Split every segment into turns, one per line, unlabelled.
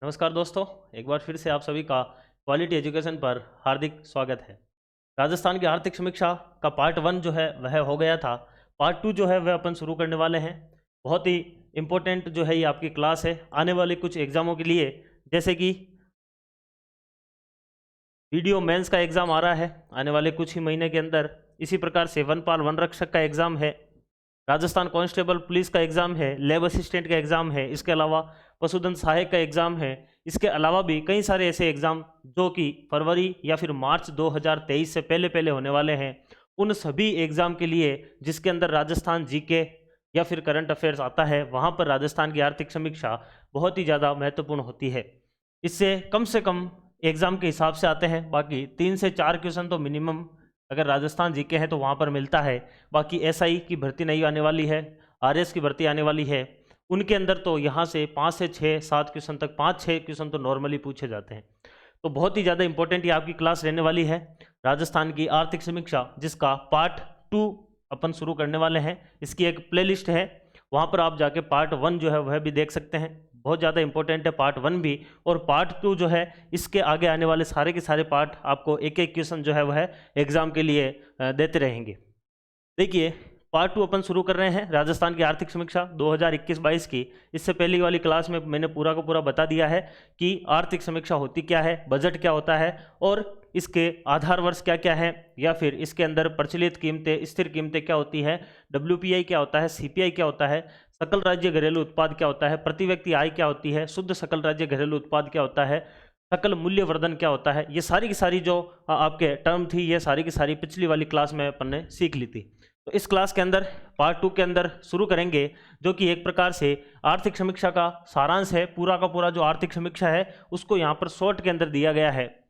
नमस्कार दोस्तों, एक बार फिर से आप सभी का क्वालिटी एजुकेशन पर हार्दिक स्वागत है। राजस्थान की आर्थिक समीक्षा का पार्ट 1 जो है वह हो गया था। पार्ट 2 जो है वह अपन शुरू करने वाले हैं। बहुत ही इम्पोर्टेंट जो है ये आपकी क्लास है आने वाले कुछ एग्जामों के लिए, जैसे कि वीडियो मेंस का एग्ज़ाम आ रहा है आने वाले कुछ ही महीने के अंदर। इसी प्रकार से वनपाल वन रक्षक का एग्ज़ाम है, राजस्थान कांस्टेबल पुलिस का एग्ज़ाम है, लैब असिस्टेंट का एग्ज़ाम है, इसके अलावा पशुधन सहायक का एग्ज़ाम है। इसके अलावा भी कई सारे ऐसे एग्ज़ाम जो कि फरवरी या फिर मार्च 2023 से पहले पहले होने वाले हैं। उन सभी एग्ज़ाम के लिए जिसके अंदर राजस्थान जीके या फिर करंट अफेयर्स आता है, वहाँ पर राजस्थान की आर्थिक समीक्षा बहुत ही ज़्यादा महत्वपूर्ण होती है। इससे कम से कम एग्ज़ाम के हिसाब से आते हैं, बाकी 3 से 4 क्वेश्चन तो मिनिमम अगर राजस्थान जीके है तो वहाँ पर मिलता है। बाकी एसआई की भर्ती नहीं आने वाली है, आरएस की भर्ती आने वाली है, उनके अंदर तो यहाँ से 5 से 6 7 क्वेश्चन तक 5-6 क्वेश्चन तो नॉर्मली पूछे जाते हैं। तो बहुत ही ज़्यादा इंपॉर्टेंट ये आपकी क्लास रहने वाली है, राजस्थान की आर्थिक समीक्षा, जिसका पार्ट 2 अपन शुरू करने वाले हैं। इसकी एक प्लेलिस्ट है, वहाँ पर आप जाके पार्ट 1 जो है वह भी देख सकते हैं। बहुत ज़्यादा इंपॉर्टेंट है पार्ट 1 भी, और पार्ट 2 जो है इसके आगे आने वाले सारे के सारे पार्ट आपको एक एक क्वेश्चन जो है वह एग्जाम के लिए देते रहेंगे। देखिए, पार्ट 2 अपन शुरू कर रहे हैं राजस्थान की आर्थिक समीक्षा 2021-22 की। इससे पहली वाली क्लास में मैंने पूरा का पूरा बता दिया है कि आर्थिक समीक्षा होती क्या है, बजट क्या होता है, और इसके आधार वर्ष क्या क्या है, या फिर इसके अंदर प्रचलित कीमतें, स्थिर कीमतें क्या होती है, डब्ल्यूपीआई क्या होता है, सीपीआई क्या होता है, सकल राज्य घरेलू उत्पाद क्या होता है, प्रति व्यक्ति आय क्या होती है, शुद्ध सकल राज्य घरेलू उत्पाद क्या होता है, सकल मूल्य वर्धन क्या होता है। ये सारी की सारी जो आपके टर्म थी, ये सारी की सारी पिछली वाली क्लास में अपन ने सीख ली थी। तो इस क्लास के अंदर पार्ट 2 के अंदर शुरू करेंगे, जो कि एक प्रकार से आर्थिक समीक्षा का सारांश है। पूरा का पूरा जो आर्थिक समीक्षा है उसको यहाँ पर शॉर्ट के अंदर दिया गया है।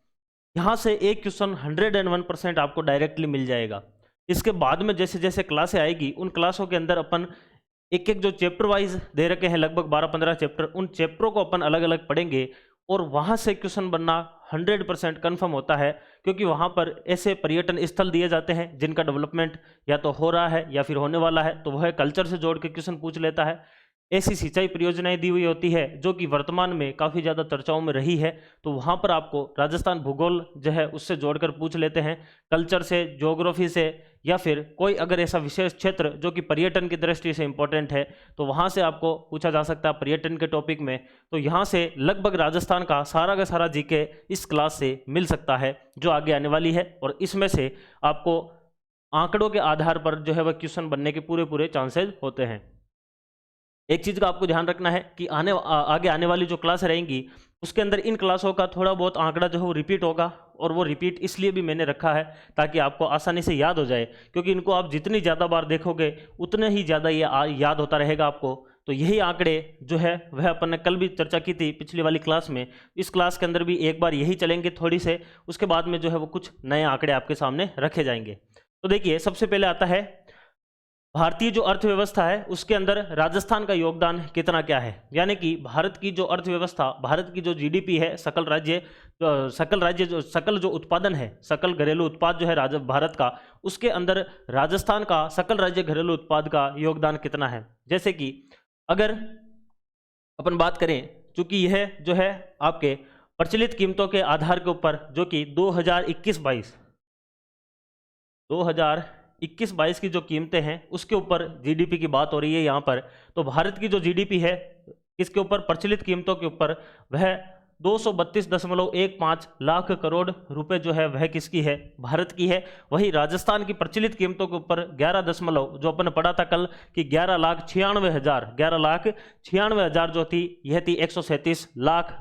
यहाँ से एक क्वेश्चन 101% आपको डायरेक्टली मिल जाएगा। इसके बाद में जैसे जैसे क्लासें आएगी, उन क्लासों के अंदर अपन एक एक जो चैप्टर वाइज दे रखे हैं, लगभग 12-15 चैप्टर, उन चैप्टरों को अपन अलग अलग पढ़ेंगे, और वहाँ से क्वेश्चन बनना 100% कन्फर्म होता है, क्योंकि वहाँ पर ऐसे पर्यटन स्थल दिए जाते हैं जिनका डेवलपमेंट या तो हो रहा है या फिर होने वाला है, तो वह कल्चर से जोड़ के क्वेश्चन पूछ लेता है। ऐसी सिंचाई परियोजनाएं दी हुई होती है जो कि वर्तमान में काफ़ी ज़्यादा चर्चाओं में रही है, तो वहाँ पर आपको राजस्थान भूगोल जो है उससे जोड़कर पूछ लेते हैं, कल्चर से, ज्योग्राफी से, या फिर कोई अगर ऐसा विशेष क्षेत्र जो कि पर्यटन की दृष्टि से इंपॉर्टेंट है तो वहाँ से आपको पूछा जा सकता है पर्यटन के टॉपिक में। तो यहाँ से लगभग राजस्थान का सारा जीके इस क्लास से मिल सकता है जो आगे आने वाली है, और इसमें से आपको आंकड़ों के आधार पर जो है वह क्वेश्चन बनने के पूरे चांसेस होते हैं। एक चीज़ का आपको ध्यान रखना है कि आगे आने वाली जो क्लास रहेंगी उसके अंदर इन क्लासों का थोड़ा बहुत आंकड़ा जो है वो रिपीट होगा, और वो रिपीट इसलिए भी मैंने रखा है ताकि आपको आसानी से याद हो जाए, क्योंकि इनको आप जितनी ज़्यादा बार देखोगे उतने ही ज़्यादा ये याद होता रहेगा आपको। तो यही आंकड़े जो है वह अपन ने कल भी चर्चा की थी पिछली वाली क्लास में, इस क्लास के अंदर भी एक बार यही चलेंगे थोड़ी से, उसके बाद में जो है वो कुछ नए आंकड़े आपके सामने रखे जाएंगे। तो देखिए, सबसे पहले आता है भारतीय जो अर्थव्यवस्था है उसके अंदर राजस्थान का योगदान कितना क्या है, यानी कि भारत की जो अर्थव्यवस्था, भारत की जो जीडीपी है, सकल जो उत्पादन है, सकल घरेलू उत्पाद जो है भारत का, उसके अंदर राजस्थान का सकल राज्य घरेलू उत्पाद का योगदान कितना है। जैसे कि अगर अपन बात करें, चूंकि यह जो है आपके प्रचलित कीमतों के आधार के ऊपर, जो कि 2021-22 की जो कीमतें हैं उसके ऊपर जीडीपी की बात हो रही है यहाँ पर, तो भारत की जो जीडीपी है इसके ऊपर, प्रचलित कीमतों के ऊपर, वह 232.15 लाख करोड़ रुपए जो है वह किसकी है, भारत की है। वही राजस्थान की प्रचलित कीमतों के ऊपर 11 दशमलव, जो अपन ने पढ़ा था कल कि 11,96,000 जो थी, यह थी 137 लाख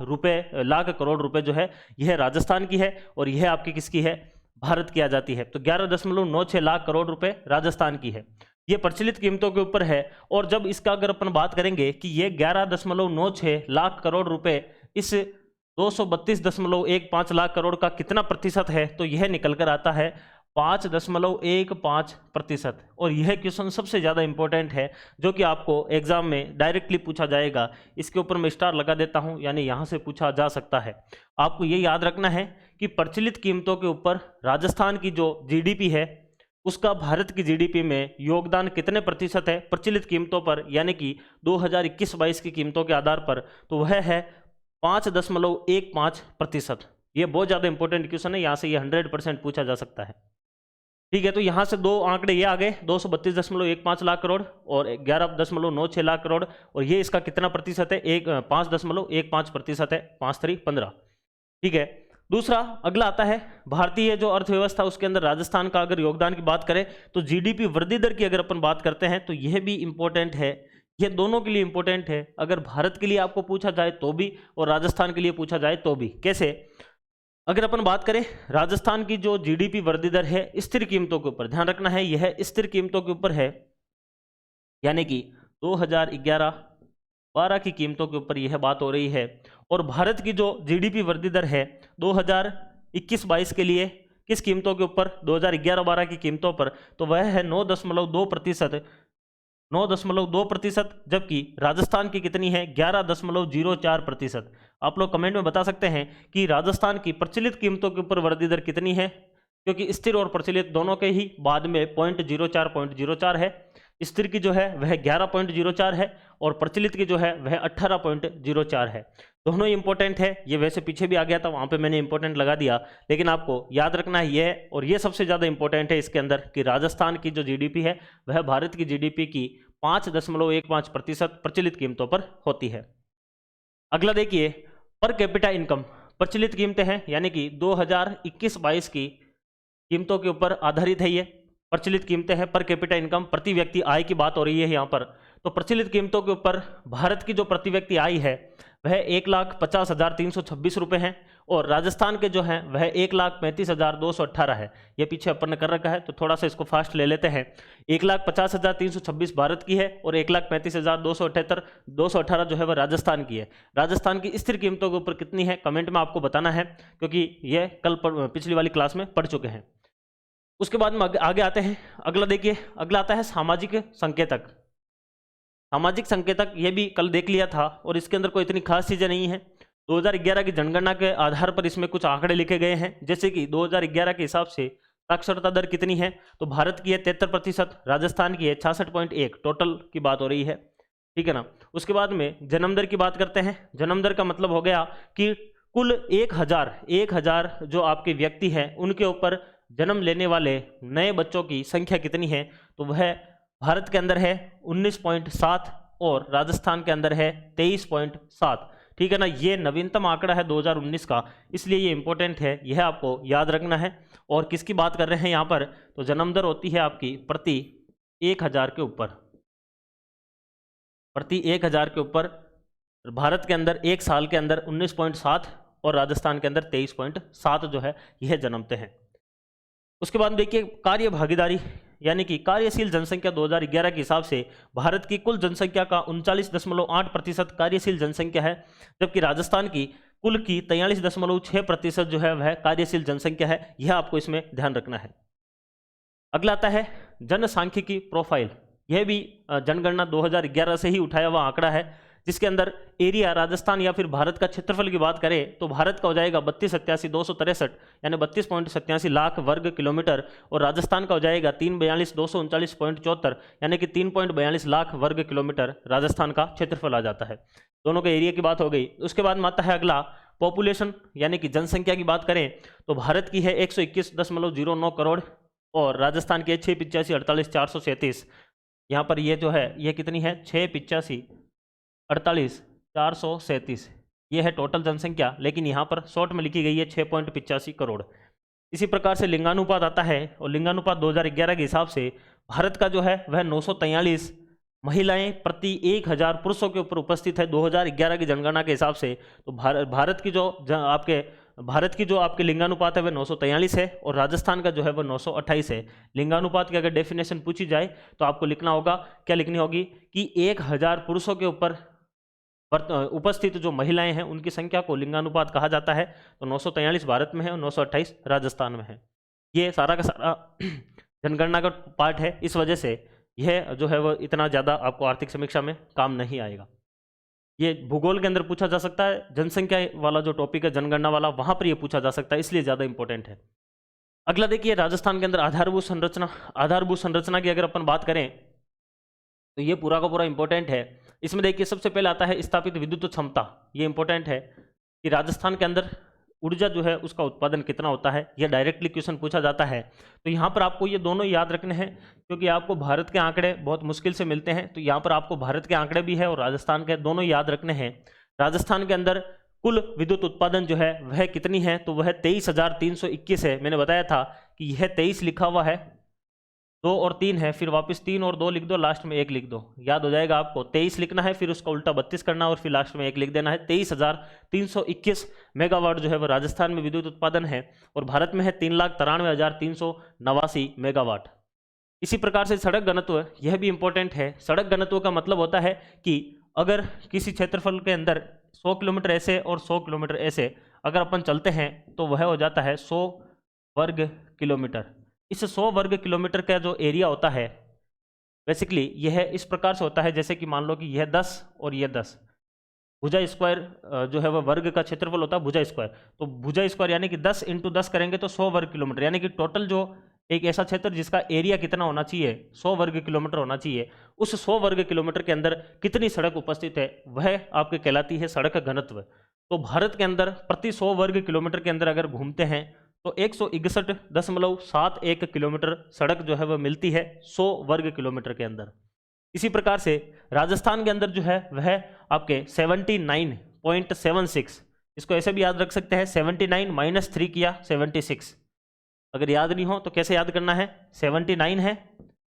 करोड़ रुपए जो है यह राजस्थान की है, और यह आपकी किसकी है, भारत की आ जाती है। तो 11.96 लाख करोड़ रुपए राजस्थान की है, ये प्रचलित कीमतों के ऊपर है। और जब इसका अगर अपन बात करेंगे कि ये 11.96 लाख करोड़ रुपए इस 232.15 लाख करोड़ का कितना प्रतिशत है, तो यह निकल कर आता है 5.15%। और यह क्वेश्चन सबसे ज़्यादा इंपॉर्टेंट है जो कि आपको एग्जाम में डायरेक्टली पूछा जाएगा। इसके ऊपर मैं स्टार लगा देता हूं, यानी यहाँ से पूछा जा सकता है। आपको ये याद रखना है कि प्रचलित कीमतों के ऊपर राजस्थान की जो जीडीपी है उसका भारत की जीडीपी में योगदान कितने प्रतिशत है प्रचलित कीमतों पर, यानी कि 2021-22 की कीमतों के आधार पर, तो वह है 5.15%। ये बहुत ज़्यादा इंपॉर्टेंट क्वेश्चन है, यहाँ से ये 100% पूछा जा सकता है। ठीक है, तो यहाँ से दो आंकड़े ये आ गए, 232.15 लाख करोड़ और 11.96 लाख करोड़, और ये इसका कितना प्रतिशत है, 5.15% है, 5×3=15। ठीक है, दूसरा अगला आता है भारतीय जो अर्थव्यवस्था, उसके अंदर राजस्थान का अगर योगदान की बात करें तो जीडीपी वृद्धि दर की अगर अपन बात करते हैं तो यह भी इंपॉर्टेंट है, ये दोनों के लिए इंपॉर्टेंट है। अगर भारत के लिए आपको पूछा जाए तो भी और राजस्थान के लिए पूछा जाए तो भी। कैसे? अगर अपन बात करें राजस्थान की जो जीडीपी वृद्धि दर है स्थिर कीमतों के ऊपर, ध्यान रखना है यह स्थिर कीमतों के ऊपर है, यानी कि 2011-12 की कीमतों के ऊपर यह बात हो रही है। और भारत की जो जीडीपी वृद्धि दर है 2021-22 के लिए किस कीमतों के ऊपर, 2011-12 की कीमतों पर, तो वह है 9.2%, 9.2%, जबकि राजस्थान की कितनी है, 11.04%। आप लोग कमेंट में बता सकते हैं कि राजस्थान की प्रचलित कीमतों के ऊपर वृद्धि दर कितनी है, क्योंकि स्थिर और प्रचलित दोनों के ही बाद में 0.04 है। स्थिर की जो है वह 11.04 है और प्रचलित की जो है वह 18.04 है। दोनों ही इंपॉर्टेंट है, ये वैसे पीछे भी आ गया था, वहां पे मैंने इंपॉर्टेंट लगा दिया, लेकिन आपको याद रखना है ये, और ये सबसे ज्यादा इंपॉर्टेंट है इसके अंदर कि राजस्थान की जो जीडीपी है वह भारत की जीडीपी की 5.15% प्रचलित कीमतों पर होती है। अगला देखिए पर कैपिटा इनकम, प्रचलित कीमतें हैं, यानी कि 2021-22 की कीमतों के ऊपर आधारित है, ये प्रचलित कीमतें हैं। पर कैपिटा इनकम, प्रति व्यक्ति आय की बात हो रही है यहाँ पर, तो प्रचलित कीमतों के ऊपर भारत की जो प्रति व्यक्ति आय है वह 1,50,326 रुपये है, और राजस्थान के जो है वह 1,35,218 है। ये पीछे अपन ने कर रखा है तो थोड़ा सा इसको फास्ट ले लेते हैं। 1,50,326 भारत की है और 1,35,218 जो है वह राजस्थान की है। राजस्थान की स्थिर कीमतों के ऊपर कितनी है कमेंट में आपको बताना है, क्योंकि ये कल पिछली वाली क्लास में पढ़ चुके हैं। उसके बाद में आगे आते हैं, अगला देखिए, अगला आता है सामाजिक संकेतक। सामाजिक संकेतक ये भी कल देख लिया था और इसके अंदर कोई इतनी खास चीजें नहीं है। 2011 की जनगणना के आधार पर इसमें कुछ आंकड़े लिखे गए हैं, जैसे कि 2011 के हिसाब से साक्षरता दर कितनी है, तो भारत की है 73%, राजस्थान की है 66.1, टोटल की बात हो रही है। ठीक है ना। उसके बाद में जन्म दर की बात करते हैं। जन्म दर का मतलब हो गया कि कुल 1000 जो आपके व्यक्ति हैं उनके ऊपर जन्म लेने वाले नए बच्चों की संख्या कितनी है, तो वह भारत के अंदर है 19.7 और राजस्थान के अंदर है 23.7। ठीक है ना, ये नवीनतम आंकड़ा है 2019 का, इसलिए ये इंपॉर्टेंट है, यह आपको याद रखना है। और किसकी बात कर रहे हैं यहाँ पर, तो जन्म दर होती है आपकी प्रति 1000 के ऊपर, प्रति 1000 के ऊपर भारत के अंदर एक साल के अंदर 19.7 और राजस्थान के अंदर 23.7 जो है यह जन्मते हैं। उसके बाद देखिए कार्य भागीदारी, यानी कि कार्यशील जनसंख्या 2011 के हिसाब से भारत की कुल जनसंख्या का 39.8% कार्यशील जनसंख्या है, जबकि राजस्थान की कुल की 43.6% जो है वह कार्यशील जनसंख्या है। यह आपको इसमें ध्यान रखना है। अगला आता है जनसांख्यिकी प्रोफाइल। यह भी जनगणना 2011 से ही उठाया हुआ आंकड़ा है, जिसके अंदर एरिया राजस्थान या फिर भारत का क्षेत्रफल की बात करें तो भारत का हो जाएगा 32,87,263 यानी 32.87 लाख वर्ग किलोमीटर, और राजस्थान का हो जाएगा 342,239.74 यानी कि 3.42 लाख वर्ग किलोमीटर राजस्थान का क्षेत्रफल आ जाता है। दोनों के एरिया की बात हो गई। उसके बाद में आता है अगला पॉपुलेशन, यानी कि जनसंख्या की बात करें तो भारत की है 121.09 करोड़ और राजस्थान की है 685,48,437। यहाँ पर ये जो है ये कितनी है 685,48,437, ये है टोटल जनसंख्या, लेकिन यहाँ पर शॉर्ट में लिखी गई है 6.85 करोड़। इसी प्रकार से लिंगानुपात आता है और लिंगानुपात 2011 के हिसाब से भारत का जो है वह 943 महिलाएं प्रति 1000 पुरुषों के ऊपर उपस्थित है 2011 की जनगणना के हिसाब से। तो भारत की जो आपके लिंगानुपात है वह 943 है और राजस्थान का जो है वह 928 है। लिंगानुपात की अगर डेफिनेशन पूछी जाए तो आपको लिखना होगा, क्या लिखनी होगी कि 1000 पुरुषों के ऊपर उपस्थित जो महिलाएं हैं उनकी संख्या को लिंगानुपात कहा जाता है। तो 943 भारत में है और 928 राजस्थान में है। ये सारा का सारा जनगणना का पार्ट है, इस वजह से यह जो है वह इतना ज़्यादा आपको आर्थिक समीक्षा में काम नहीं आएगा। ये भूगोल के अंदर पूछा जा सकता है, जनसंख्या वाला जो टॉपिक है जनगणना वाला वहाँ पर ये पूछा जा सकता है, इसलिए ज़्यादा इंपॉर्टेंट है। अगला देखिए राजस्थान के अंदर आधारभूत संरचना। आधारभूत संरचना की अगर अपन बात करें तो ये पूरा का पूरा इंपॉर्टेंट है। इसमें देखिए सबसे पहले आता है स्थापित विद्युत क्षमता, ये इंपॉर्टेंट है। कि राजस्थान के अंदर ऊर्जा जो है उसका उत्पादन कितना होता है, यह डायरेक्टली क्वेश्चन पूछा जाता है। तो यहाँ पर आपको ये दोनों याद रखने हैं, क्योंकि आपको भारत के आंकड़े बहुत मुश्किल से मिलते हैं। तो यहाँ पर आपको भारत के आंकड़े भी है और राजस्थान के दोनों याद रखने हैं। राजस्थान के अंदर कुल विद्युत उत्पादन जो है वह कितनी है, तो वह 23,321 है। मैंने बताया था कि यह 23 लिखा हुआ है, 2 और 3 है, फिर वापस 3 और 2 लिख दो, लास्ट में 1 लिख दो, याद हो जाएगा आपको। 23 लिखना है, फिर उसका उल्टा 32 करना और फिर लास्ट में 1 लिख देना है। 23,321 मेगावाट जो है वह राजस्थान में विद्युत उत्पादन है और भारत में है 3,93,389 मेगावाट। इसी प्रकार से सड़क घनत्व, यह भी इंपॉर्टेंट है। सड़क घनत्व का मतलब होता है कि अगर किसी क्षेत्रफल के अंदर 100 किलोमीटर ऐसे और 100 किलोमीटर ऐसे अगर अपन चलते हैं तो वह हो जाता है 100 वर्ग किलोमीटर। इस 100 वर्ग किलोमीटर का जो एरिया होता है बेसिकली यह इस प्रकार से होता है, जैसे कि मान लो कि यह 10 और यह 10, भुजा स्क्वायर जो है वह वर्ग का क्षेत्रफल होता है भुजा स्क्वायर। तो भुजा स्क्वायर यानी कि 10 × 10 करेंगे तो 100 वर्ग किलोमीटर, यानी कि टोटल जो एक ऐसा क्षेत्र जिसका एरिया कितना होना चाहिए, 100 वर्ग किलोमीटर होना चाहिए, उस 100 वर्ग किलोमीटर के अंदर कितनी सड़क उपस्थित है वह आपके कहलाती है सड़क घनत्व। तो भारत के अंदर प्रति 100 वर्ग किलोमीटर के अंदर अगर घूमते हैं तो 161.71 किलोमीटर सड़क जो है वह मिलती है 100 वर्ग किलोमीटर के अंदर। इसी प्रकार से राजस्थान के अंदर जो है वह आपके 79.76, इसको ऐसे भी याद रख सकते हैं, 79 - 3 किया 76। अगर याद नहीं हो तो कैसे याद करना है, 79 है,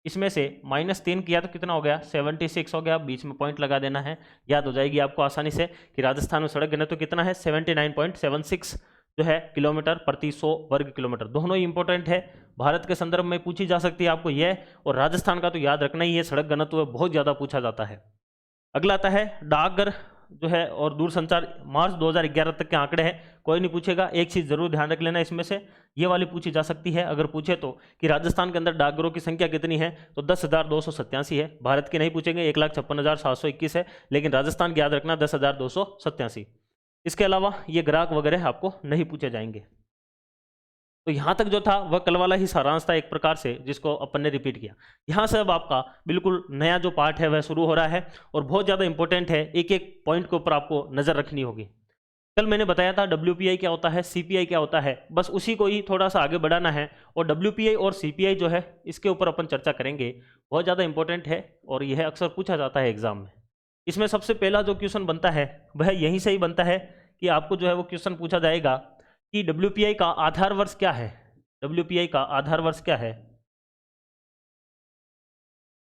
इसमें से -3 किया तो कितना हो गया, 76 हो गया, बीच में पॉइंट लगा देना है, याद हो जाएगी आपको आसानी से कि राजस्थान में सड़क घनत्व कितना है, 79.76 जो है किलोमीटर प्रति 100 वर्ग किलोमीटर। दोनों ही इंपॉर्टेंट है, भारत के संदर्भ में पूछी जा सकती है आपको यह, और राजस्थान का तो याद रखना ही है, सड़क घनत्व बहुत ज़्यादा पूछा जाता है। अगला आता है डाकघर जो है और दूरसंचार, मार्च 2011 तक के आंकड़े हैं, कोई नहीं पूछेगा। एक चीज़ जरूर ध्यान रख लेना, इसमें से ये वाली पूछी जा सकती है अगर पूछे तो, कि राजस्थान के अंदर डाकघरों की संख्या कितनी है, तो 10,287 है। भारत की नहीं पूछेंगे, 1,56,721 है, लेकिन राजस्थान की याद रखना 10,287। इसके अलावा ये ग्राहक वगैरह आपको नहीं पूछे जाएंगे। तो यहाँ तक जो था वह कल वाला ही सारांश था एक प्रकार से, जिसको अपन ने रिपीट किया। यहाँ से अब आपका बिल्कुल नया जो पार्ट है वह शुरू हो रहा है और बहुत ज़्यादा इंपॉर्टेंट है, एक एक पॉइंट के ऊपर आपको नज़र रखनी होगी। कल मैंने बताया था WPI क्या होता है, CPI क्या होता है, बस उसी को ही थोड़ा सा आगे बढ़ाना है। और WPI और CPI जो है इसके ऊपर अपन चर्चा करेंगे, बहुत ज़्यादा इंपॉर्टेंट है और यह अक्सर पूछा जाता है एग्जाम में। इसमें सबसे पहला जो क्वेश्चन बनता है वह यहीं से ही बनता है कि आपको जो है वो क्वेश्चन पूछा जाएगा कि WPI का आधार वर्ष क्या है। WPI का आधार वर्ष क्या है,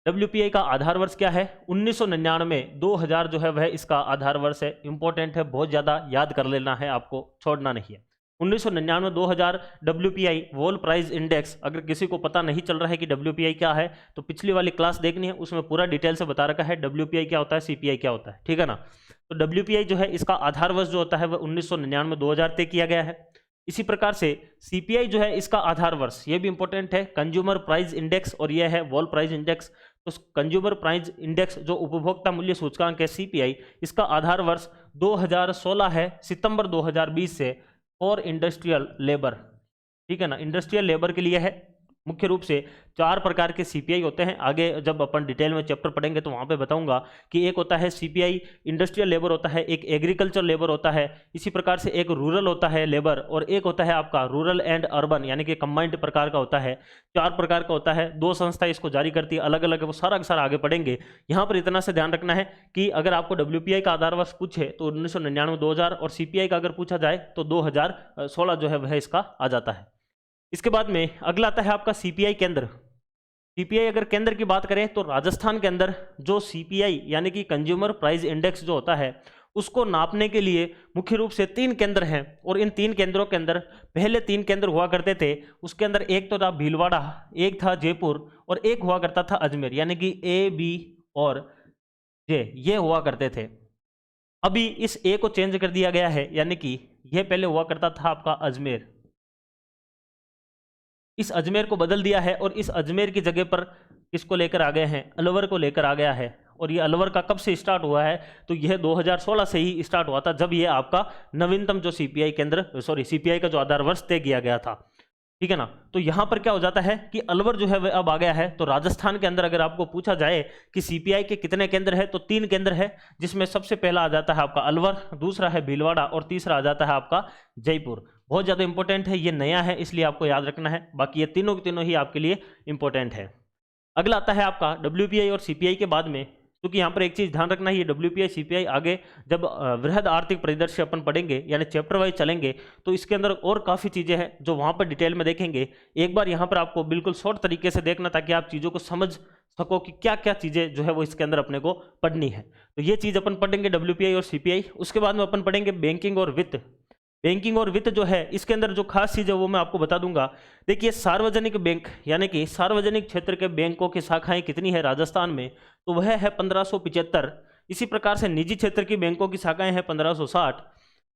WPI का आधार वर्ष क्या है, 1999, 2000 जो है वह इसका आधार वर्ष है। इंपॉर्टेंट है, बहुत ज़्यादा याद कर लेना है, आपको छोड़ना नहीं है। 1999 2000 WPI वॉल प्राइस इंडेक्स, अगर किसी को पता नहीं चल रहा है कि WPI क्या है तो पिछली वाली क्लास देखनी है, उसमें पूरा डिटेल से बता रखा है WPI क्या होता है, CPI क्या होता है, ठीक है ना। तो WPI जो है इसका आधार वर्ष जो होता है वह 1999 2000 तय किया गया है। इसी प्रकार से CPI जो है इसका आधार वर्ष, ये भी इंपॉर्टेंट है, कंज्यूमर प्राइस इंडेक्स, और यह है वॉल प्राइस इंडेक्स। तो कंज्यूमर प्राइस इंडेक्स जो उपभोक्ता मूल्य सूचकांक है CPI, इसका आधार वर्ष 2016 है, सितंबर 2020 से, और इंडस्ट्रियल लेबर, ठीक है ना, इंडस्ट्रियल लेबर के लिए है। मुख्य रूप से 4 प्रकार के CPI होते हैं, आगे जब अपन डिटेल में चैप्टर पढ़ेंगे तो वहाँ पे बताऊंगा कि एक होता है CPI इंडस्ट्रियल लेबर होता है, एक एग्रीकल्चर लेबर होता है, इसी प्रकार से एक रूरल होता है लेबर, और एक होता है आपका रूरल एंड अर्बन यानी कि कंबाइंड प्रकार का होता है। 4 प्रकार का होता है, 2 संस्था इसको जारी करती है, अलग अलग, वो सारा का सारा आगे पढ़ेंगे। यहाँ पर इतना से ध्यान रखना है कि अगर आपको WPI का आधार वर्ष पूछे तो 1999 2000, और CPI का अगर पूछा जाए तो 2016 जो है वह इसका आ जाता है। इसके बाद में अगला आता है आपका CPI केंद्र। CPI अगर केंद्र की बात करें तो राजस्थान के अंदर जो CPI यानी कि कंज्यूमर प्राइस इंडेक्स जो होता है उसको नापने के लिए मुख्य रूप से 3 केंद्र हैं, और इन 3 केंद्रों के अंदर पहले 3 केंद्र हुआ करते थे। उसके अंदर एक तो था भीलवाड़ा, एक था जयपुर, और एक हुआ करता था अजमेर, यानी कि A, B और J ये हुआ करते थे। अभी इस A को चेंज कर दिया गया है, यानी कि यह पहले हुआ करता था आपका अजमेर, इस अजमेर को बदल दिया है, और इस अजमेर की जगह पर किसको लेकर आ गए हैं, अलवर को लेकर आ गया है। और ये अलवर का कब से स्टार्ट हुआ है, तो यह 2016 से ही स्टार्ट हुआ था, जब ये आपका नवीनतम जो CPI केंद्र CPI का जो आधार वर्ष तय किया गया था। ठीक है ना। तो यहां पर क्या हो जाता है कि अलवर जो है वह अब आ गया है। तो राजस्थान के अंदर अगर आपको पूछा जाए कि सीपीआई के कितने केंद्र है, तो 3 केंद्र है, जिसमें सबसे पहला आ जाता है आपका अलवर, दूसरा है भीलवाड़ा और तीसरा आ जाता है आपका जयपुर। बहुत ज्यादा इंपॉर्टेंट है, ये नया है इसलिए आपको याद रखना है, बाकी ये तीनों के तीनों ही आपके लिए इंपॉर्टेंट है। अगला आता है आपका डब्ल्यूपीआई और सीपीआई के बाद में, क्योंकि यहाँ पर एक चीज ध्यान रखना है, ये डब्ल्यूपीआई सीपीआई आगे जब वृहद आर्थिक परिदृश्य अपन पढ़ेंगे यानी चैप्टर वाइज चलेंगे, तो इसके अंदर और काफ़ी चीज़ें हैं जो वहाँ पर डिटेल में देखेंगे। एक बार यहाँ पर आपको बिल्कुल शॉर्ट तरीके से देखना, ताकि आप चीज़ों को समझ सको कि क्या क्या चीज़ें जो है वो इसके अंदर अपने को पढ़नी है। तो ये चीज़ अपन पढ़ेंगे डब्ल्यूपीआई और सीपीआई। उसके बाद में अपन पढ़ेंगे बैंकिंग और वित्त। बैंकिंग और वित्त जो है इसके अंदर जो खास चीज़ है वो मैं आपको बता दूंगा। देखिए सार्वजनिक बैंक यानी कि सार्वजनिक क्षेत्र के बैंकों की शाखाएं कितनी है राजस्थान में, तो वह है 1575। इसी प्रकार से निजी क्षेत्र की बैंकों की शाखाएं हैं 1560।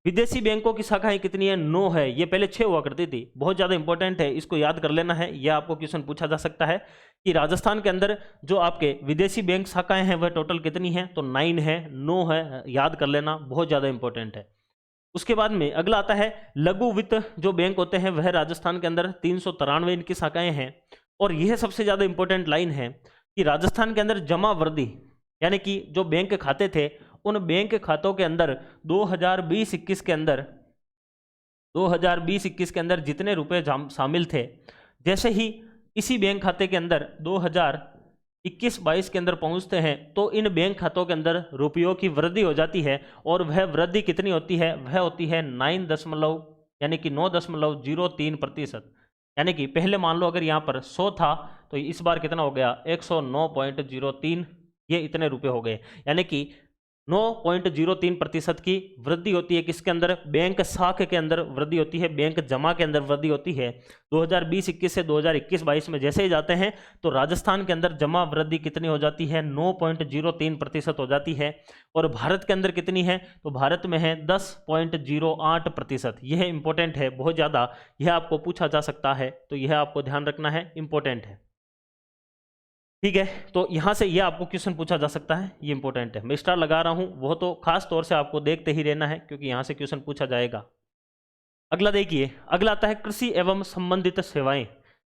विदेशी बैंकों की शाखाएं कितनी है, 9 है। ये पहले 6 हुआ करती थी। बहुत ज़्यादा इंपॉर्टेंट है, इसको याद कर लेना है। यह आपको क्वेश्चन पूछा जा सकता है कि राजस्थान के अंदर जो आपके विदेशी बैंक शाखाएं हैं वह टोटल कितनी है, तो 9 है, 9 है, याद कर लेना, बहुत ज़्यादा इंपॉर्टेंट है। उसके बाद में अगला आता है लघु वित्त जो बैंक होते हैं, वह राजस्थान के अंदर 393 इनकी शाखाएं हैं। और यह सबसे ज़्यादा इंपॉर्टेंट लाइन है कि राजस्थान के अंदर जमा वृद्धि यानी कि जो बैंक खाते थे, उन बैंक खातों के अंदर 2020-21 के अंदर जितने रुपए शामिल थे, जैसे ही इसी बैंक खाते के अंदर 2021-22 के अंदर पहुंचते हैं, तो इन बैंक खातों के अंदर रुपयों की वृद्धि हो जाती है। और वह वृद्धि कितनी होती है, वह होती है 9.03%। यानी कि पहले मान लो अगर यहाँ पर 100 था, तो इस बार कितना हो गया, 109.03, ये इतने रुपए हो गए। यानी कि 9.03% की वृद्धि होती है किसके अंदर, बैंक साख के अंदर वृद्धि होती है, बैंक जमा के अंदर वृद्धि होती है। 2020-21 से 2021-22 में जैसे ही जाते हैं, तो राजस्थान के अंदर जमा वृद्धि कितनी हो जाती है, 9.03% हो जाती है। और भारत के अंदर कितनी है, तो भारत में है 10.08%। यह इंपॉर्टेंट है बहुत ज़्यादा, यह आपको पूछा जा सकता है, तो यह आपको ध्यान रखना है, इंपॉर्टेंट है। ठीक है, तो यहां से ये आपको क्वेश्चन पूछा जा सकता है, ये इंपॉर्टेंट है। मैं स्टार लगा रहा हूं, वो तो खास तौर से आपको देखते ही रहना है, क्योंकि यहां से क्वेश्चन पूछा जाएगा। अगला देखिए, अगला आता है कृषि एवं संबंधित सेवाएं।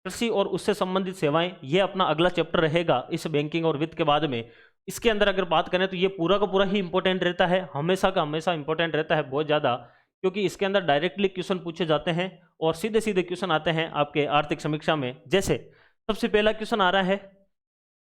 कृषि और उससे संबंधित सेवाएं, ये अपना अगला चैप्टर रहेगा इस बैंकिंग और वित्त के बाद में। इसके अंदर अगर बात करें तो ये पूरा का पूरा ही इंपॉर्टेंट रहता है, हमेशा का हमेशा इंपॉर्टेंट रहता है बहुत ज़्यादा, क्योंकि इसके अंदर डायरेक्टली क्वेश्चन पूछे जाते हैं और सीधे सीधे क्वेश्चन आते हैं आपके आर्थिक समीक्षा में। जैसे सबसे पहला क्वेश्चन आ रहा है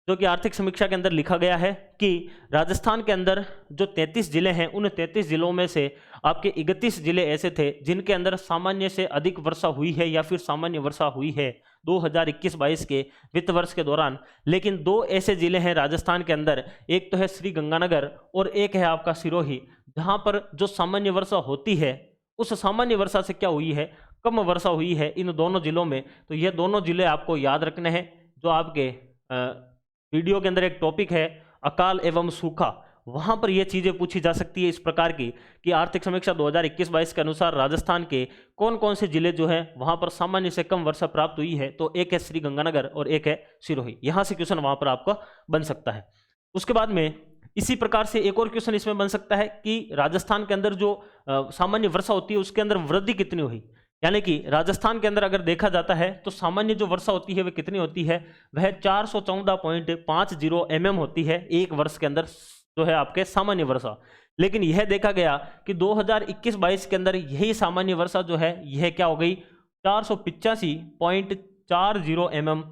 जो कि आर्थिक समीक्षा के अंदर लिखा गया है कि राजस्थान के अंदर जो 33 जिले हैं, उन 33 जिलों में से आपके 31 जिले ऐसे थे जिनके अंदर सामान्य से अधिक वर्षा हुई है या फिर सामान्य वर्षा हुई है 2021-22 के वित्त वर्ष के दौरान। लेकिन 2 ऐसे जिले हैं राजस्थान के अंदर, एक तो है श्री गंगानगर और एक है आपका सिरोही, जहाँ पर जो सामान्य वर्षा होती है उस सामान्य वर्षा से क्या हुई है, कम वर्षा हुई है इन दोनों जिलों में। तो ये दोनों जिले आपको याद रखने हैं। जो आपके वीडियो के अंदर एक टॉपिक है अकाल एवं सूखा, वहां पर यह चीजें पूछी जा सकती है इस प्रकार की कि आर्थिक समीक्षा 2021-22 के अनुसार राजस्थान के कौन कौन से जिले जो है वहां पर सामान्य से कम वर्षा प्राप्त हुई है, तो एक है श्री गंगानगर और एक है सिरोही। यहां से क्वेश्चन वहां पर आपका बन सकता है। उसके बाद में इसी प्रकार से एक और क्वेश्चन इसमें बन सकता है कि राजस्थान के अंदर जो सामान्य वर्षा होती है उसके अंदर वृद्धि कितनी हुई। यानी कि राजस्थान के अंदर अगर देखा जाता है तो सामान्य जो वर्षा होती है वह कितनी होती है, वह 414.50 mm होती है एक वर्ष के अंदर, जो है आपके सामान्य वर्षा। लेकिन यह देखा गया कि 2021-22 के अंदर यही सामान्य वर्षा जो है यह क्या हो गई, 485.40 mm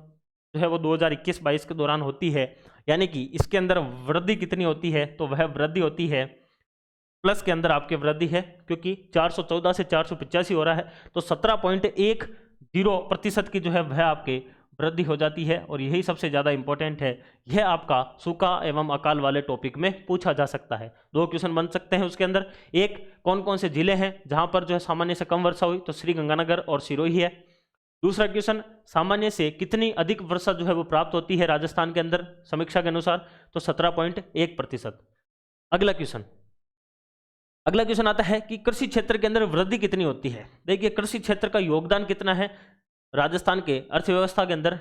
जो है वो 2021-22 के दौरान होती है। यानी कि इसके अंदर वृद्धि कितनी होती है, तो वह वृद्धि होती है प्लस के अंदर आपके वृद्धि है, क्योंकि 414 से 485 हो रहा है, तो 17.10% की जो है वह आपके वृद्धि हो जाती है। और यही सबसे ज़्यादा इंपॉर्टेंट है, यह आपका सूखा एवं अकाल वाले टॉपिक में पूछा जा सकता है। 2 क्वेश्चन बन सकते हैं उसके अंदर, एक कौन कौन से जिले हैं जहां पर जो है सामान्य से कम वर्षा हुई, तो श्री गंगानगर और सिरोही है। दूसरा क्वेश्चन, सामान्य से कितनी अधिक वर्षा जो है वो प्राप्त होती है राजस्थान के अंदर समीक्षा के अनुसार, तो 17.1%। अगला क्वेश्चन आता है कि कृषि क्षेत्र के अंदर वृद्धि कितनी होती है। देखिए कृषि क्षेत्र का योगदान कितना है राजस्थान के अर्थव्यवस्था के अंदर,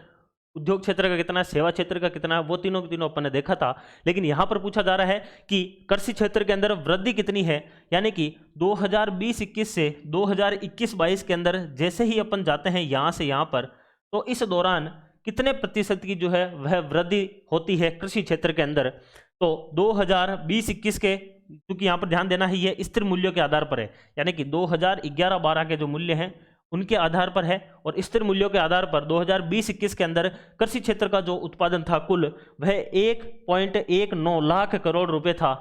उद्योग क्षेत्र का कितना है, सेवा क्षेत्र का कितना है, वो तीनों के तीनों अपन ने देखा था। लेकिन यहां पर पूछा जा रहा है कि कृषि क्षेत्र के अंदर वृद्धि कितनी है, यानी कि 2020-21 से 2021-22 के अंदर जैसे ही अपन जाते हैं यहां से यहां पर, तो इस दौरान कितने प्रतिशत की जो है वह वृद्धि होती है कृषि क्षेत्र के अंदर। तो 2020-21 के, क्योंकि यहाँ पर ध्यान देना है ये स्थिर मूल्यों के आधार पर है, यानी कि 2011-12 के जो मूल्य हैं उनके आधार पर है, और स्थिर मूल्यों के आधार पर 2020-21 के अंदर कृषि क्षेत्र का जो उत्पादन था कुल, वह 1.19 लाख करोड़ रुपए था,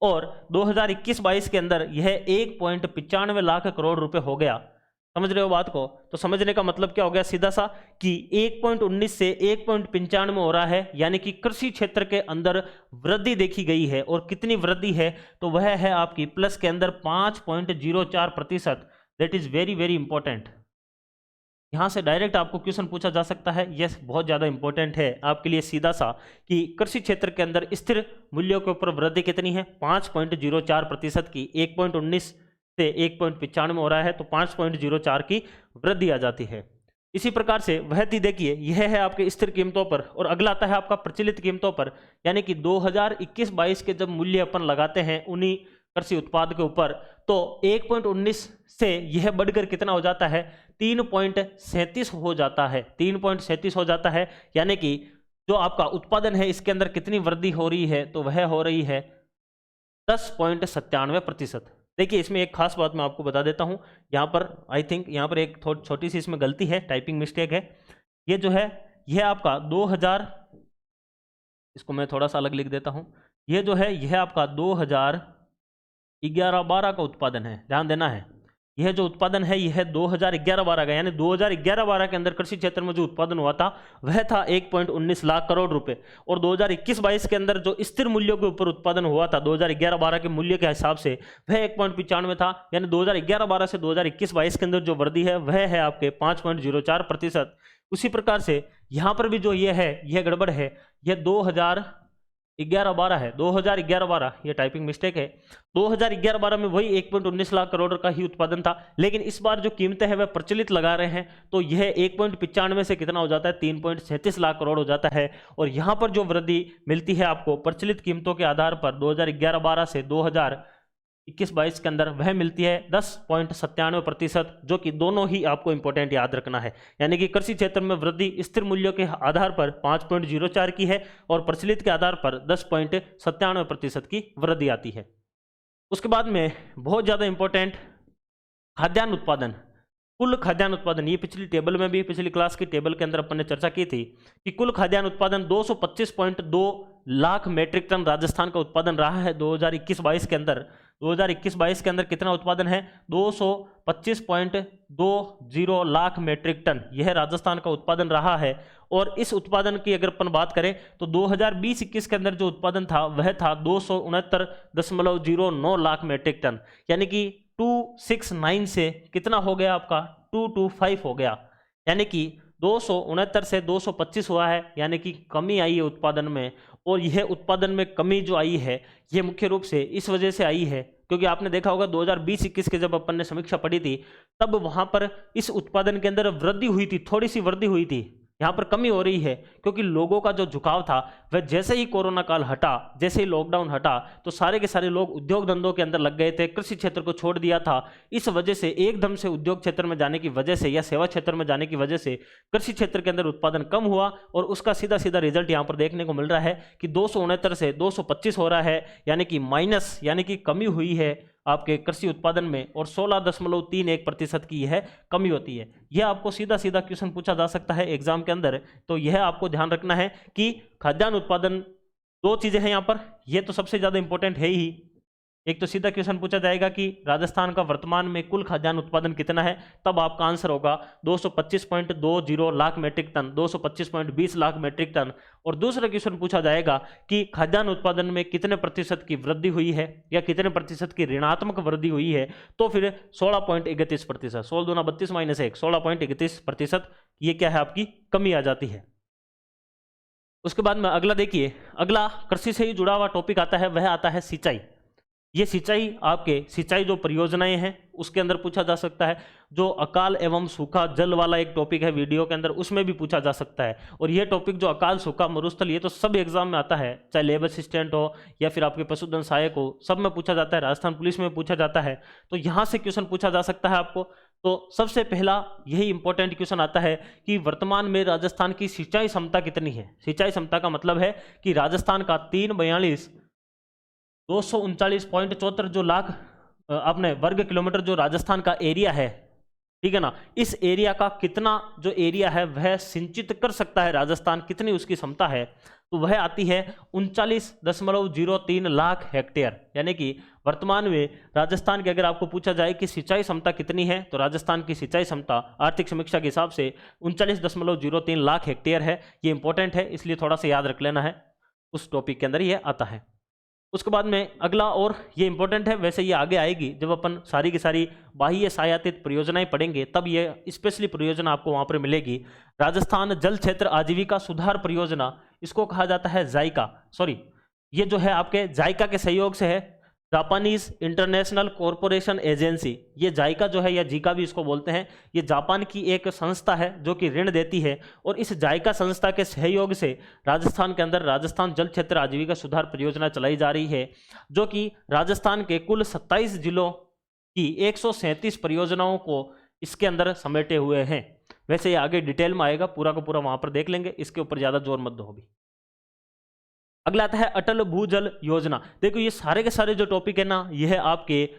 और 2021-22 के अंदर यह 1.95 लाख करोड़ रुपए हो गया। समझ रहे हो बात को? तो समझने का मतलब क्या हो गया सीधा सा, कि 1.19 से 1.95 हो रहा है, यानी कि कृषि क्षेत्र के अंदर वृद्धि देखी गई है। और कितनी वृद्धि है, तो वह है आपकी प्लस के अंदर 5.04%। That is very very important. यहां से डायरेक्ट आपको क्वेश्चन पूछा जा सकता है, यस बहुत ज्यादा इंपॉर्टेंट है आपके लिए सीधा सा, कि कृषि क्षेत्र के अंदर स्थिर मूल्यों के ऊपर वृद्धि कितनी है, 5.04% की। 1.19 से 1.95 हो रहा है, तो 5.04 की वृद्धि आ जाती है। इसी प्रकार से वृद्धि देखिए, यह है आपके स्थिर कीमतों पर, और अगला आता है आपका प्रचलित कीमतों पर, यानी कि 2021-22 के जब मूल्य अपन लगाते हैं उन्हीं कृषि उत्पाद के ऊपर, तो 1.19 से यह बढ़कर कितना हो जाता है, 3.37 हो जाता है। 3.37 हो जाता है, यानी कि जो आपका उत्पादन है इसके अंदर कितनी वृद्धि हो रही है, तो वह हो रही है 10.97%। देखिए इसमें एक खास बात मैं आपको बता देता हूं, यहां पर आई थिंक यहां पर एक छोटी सी इसमें गलती है, टाइपिंग मिस्टेक है। ये जो है यह आपका 2000, इसको मैं थोड़ा सा अलग लिख देता हूं, ये जो है यह आपका 2011-12 का उत्पादन है, ध्यान देना है। यह जो उत्पादन है यह 2011-12 का, यानी 2011-12 के अंदर कृषि क्षेत्र में जो उत्पादन हुआ था वह था 1.19 लाख करोड़ रुपए, और 2021-22 के अंदर जो स्थिर मूल्यों के ऊपर उत्पादन हुआ था 2011-12 के मूल्य के हिसाब से वह 1.95 था। यानी 2011-12 से 2021-22 के अंदर जो वृद्धि है वह है आपके 5.04%। उसी प्रकार से यहां पर भी जो ये है यह गड़बड़ है, यह 2011-12 है, 2011-12, ये टाइपिंग मिस्टेक है। 2011-12 में वही 1.19 लाख करोड़ का ही उत्पादन था, लेकिन इस बार जो कीमतें हैं वह प्रचलित लगा रहे हैं, तो यह 1.95 से कितना हो जाता है, 3.37 लाख करोड़ हो जाता है। और यहां पर जो वृद्धि मिलती है आपको प्रचलित कीमतों के आधार पर 2011-12 से 2021-22 के अंदर, वह मिलती है 10.97%, जो कि दोनों ही आपको इंपॉर्टेंट याद रखना है। यानी कि कृषि क्षेत्र में वृद्धि स्थिर मूल्यों के आधार पर 5.04 की है, और प्रचलित के आधार पर 10.97% की वृद्धि आती है। उसके बाद में बहुत ज्यादा इंपॉर्टेंट खाद्यान्न उत्पादन, कुल खाद्यान्न उत्पादन। ये पिछली टेबल में भी, पिछली क्लास की टेबल के अंदर अपन ने चर्चा की थी कि कुल खाद्यान्न उत्पादन 225.2 लाख मैट्रिक टन राजस्थान का उत्पादन रहा है 2021-22 के अंदर। 2021-22 के अंदर कितना उत्पादन है, 225.20 लाख मैट्रिक टन, यह राजस्थान का उत्पादन रहा है। और इस उत्पादन की अगर अपन बात करें तो 2020-21 के अंदर जो उत्पादन था वह था 269.09 लाख मैट्रिक टन, यानी कि 269 से कितना हो गया आपका, 225 हो गया। यानी कि 269 से 225 हुआ है, यानी कि कमी आई है उत्पादन में। और यह उत्पादन में कमी जो आई है यह मुख्य रूप से इस वजह से आई है, क्योंकि आपने देखा होगा 2020-21 के जब अपन ने समीक्षा पढ़ी थी तब वहां पर इस उत्पादन के अंदर वृद्धि हुई थी, थोड़ी सी वृद्धि हुई थी। यहाँ पर कमी हो रही है क्योंकि लोगों का जो झुकाव था वह जैसे ही कोरोना काल हटा, जैसे ही लॉकडाउन हटा, तो सारे के सारे लोग उद्योग धंधों के अंदर लग गए थे, कृषि क्षेत्र को छोड़ दिया था। इस वजह से एकदम से उद्योग क्षेत्र में जाने की वजह से या सेवा क्षेत्र में जाने की वजह से कृषि क्षेत्र के अंदर उत्पादन कम हुआ, और उसका सीधा सीधा रिजल्ट यहाँ पर देखने को मिल रहा है कि 269 से 225 हो रहा है, यानी कि माइनस, यानी कि कमी हुई है आपके कृषि उत्पादन में, और 16.31% की यह कमी होती है। यह आपको सीधा सीधा क्वेश्चन पूछा जा सकता है एग्जाम के अंदर, तो यह आपको ध्यान रखना है कि खाद्यान्न उत्पादन, दो चीजें हैं यहाँ पर, यह तो सबसे ज्यादा इंपॉर्टेंट है ही। एक तो सीधा क्वेश्चन पूछा जाएगा कि राजस्थान का वर्तमान में कुल खाद्यान्न उत्पादन कितना है, तब आपका आंसर होगा 225.20 lakh metric ton, 225.20 lakh metric ton. और दूसरा क्वेश्चन पूछा जाएगा कि खाद्यान्न उत्पादन में कितने प्रतिशत की वृद्धि हुई है या कितने प्रतिशत की ऋणात्मक वृद्धि हुई है, तो फिर 16.31%, 16 दूना 32 माइनस 1, 16.31%, ये क्या है आपकी कमी आ जाती है। उसके बाद में अगला देखिए, अगला कृषि से ही जुड़ा हुआ टॉपिक आता है, वह आता है सिंचाई। ये सिंचाई, आपके सिंचाई जो परियोजनाएं हैं उसके अंदर पूछा जा सकता है। जो अकाल एवं सूखा जल वाला एक टॉपिक है वीडियो के अंदर, उसमें भी पूछा जा सकता है। और ये टॉपिक जो अकाल सूखा मरुस्थल, ये तो सब एग्जाम में आता है, चाहे लेब असिस्टेंट हो या फिर आपके पशुधन सहायक हो, सब में पूछा जाता है, राजस्थान पुलिस में पूछा जाता है। तो यहाँ से क्वेश्चन पूछा जा सकता है आपको। तो सबसे पहला यही इंपॉर्टेंट क्वेश्चन आता है कि वर्तमान में राजस्थान की सिंचाई क्षमता कितनी है। सिंचाई क्षमता का मतलब है कि राजस्थान का 239.74 जो लाख अपने वर्ग किलोमीटर जो राजस्थान का एरिया है, ठीक है ना, इस एरिया का कितना जो एरिया है वह सिंचित कर सकता है राजस्थान, कितनी उसकी क्षमता है, तो वह आती है 39.03 लाख हेक्टेयर। यानी कि वर्तमान में राजस्थान की अगर आपको पूछा जाए कि सिंचाई क्षमता कितनी है, तो राजस्थान की सिंचाई क्षमता आर्थिक समीक्षा के हिसाब से 39.03 लाख हेक्टेयर है। ये इंपॉर्टेंट है, इसलिए थोड़ा सा याद रख लेना है, उस टॉपिक के अंदर ये आता है। उसके बाद में अगला, और ये इंपॉर्टेंट है, वैसे ये आगे आएगी जब अपन सारी की सारी बाह्य सहायतित परियोजनाएं पढ़ेंगे, तब ये स्पेशली परियोजना आपको वहां पर मिलेगी। राजस्थान जल क्षेत्र आजीविका सुधार परियोजना, इसको कहा जाता है जाइका, सॉरी ये जो है आपके जाइका के सहयोग से है, जापानीज इंटरनेशनल कॉरपोरेशन एजेंसी। ये जाइका जो है या जीका भी इसको बोलते हैं, ये जापान की एक संस्था है जो कि ऋण देती है, और इस जाइका संस्था के सहयोग से राजस्थान के अंदर राजस्थान जल क्षेत्र आजीविका सुधार परियोजना चलाई जा रही है, जो कि राजस्थान के कुल 27 जिलों की 137 परियोजनाओं को इसके अंदर समेटे हुए हैं। वैसे ये आगे डिटेल में आएगा, पूरा का पूरा वहां पर देख लेंगे, इसके ऊपर ज्यादा जोर मत दो अभी। अगला आता है अटल भूजल योजना। देखो ये सारे के सारे जो टॉपिक है ना, ये है आपके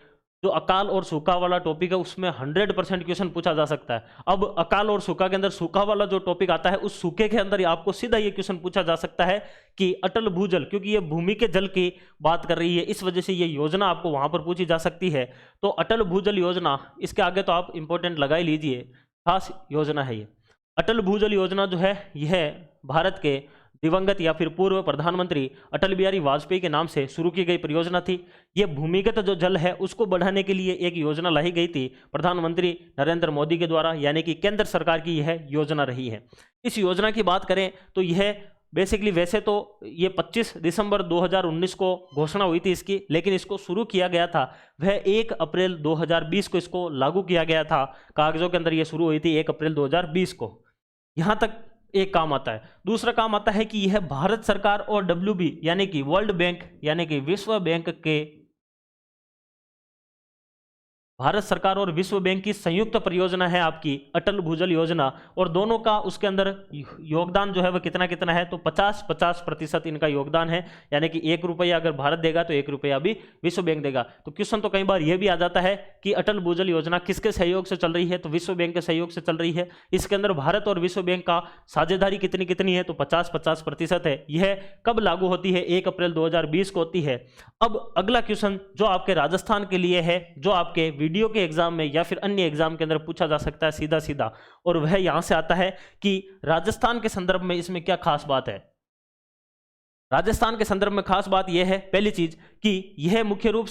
जो अकाल और सूखा वाला टॉपिक है, उसमें 100% क्वेश्चन पूछा जा सकता है। अब अकाल और सूखा के अंदर सूखा वाला जो टॉपिक आता है, उस सूखे के अंदर आपको सीधा ये क्वेश्चन पूछा जा सकता है कि अटल भूजल, क्योंकि ये भूमि के जल की बात कर रही है, इस वजह से ये योजना आपको वहां पर पूछी जा सकती है। तो अटल भूजल योजना, इसके आगे तो आप इंपॉर्टेंट लगा ही लीजिए, खास योजना है ये। अटल भूजल योजना जो है, यह भारत के दिवंगत या फिर पूर्व प्रधानमंत्री अटल बिहारी वाजपेयी के नाम से शुरू की गई परियोजना थी। यह भूमिगत जो जल है उसको बढ़ाने के लिए एक योजना लाई गई थी प्रधानमंत्री नरेंद्र मोदी के द्वारा, यानी कि केंद्र सरकार की यह योजना रही है। इस योजना की बात करें तो यह बेसिकली, वैसे तो ये 25 दिसंबर 2019 को घोषणा हुई थी इसकी, लेकिन इसको शुरू किया गया था वह 1 अप्रैल 2020 को इसको लागू किया गया था। कागजों के अंदर यह शुरू हुई थी 1 अप्रैल 2020 को। यहां तक एक काम आता है। दूसरा काम आता है कि यह भारत सरकार और WB यानी कि वर्ल्ड बैंक यानी कि विश्व बैंक के, भारत सरकार और विश्व बैंक की संयुक्त परियोजना है आपकी अटल भूजल योजना, और दोनों का उसके अंदर योगदान जो है वह कितना कितना है, तो 50-50% इनका योगदान है। यानी कि 1 रुपया अगर भारत देगा तो 1 रुपया भी विश्व बैंक देगा। तो क्वेश्चन तो कई बार यह भी आ जाता है कि अटल भूजल योजना किसके सहयोग से चल रही है, तो विश्व बैंक के सहयोग से चल रही है। इसके अंदर भारत और विश्व बैंक का साझेदारी कितनी कितनी है, तो 50-50% है। यह कब लागू होती है, 1 अप्रैल 2020 को होती है। अब अगला क्वेश्चन जो आपके राजस्थान के लिए है, जो आपके वीडियो के एग्जाम में या फिर अन्य एग्जाम के अंदर पूछा जा सकता है सीधा सीधा, और वह यहां से आता है कि राजस्थान के संदर्भ में इसमें क्या खास बात है। राजस्थान के संदर्भ में खास बात यह है, पहली चीज कि यह मुख्य रूप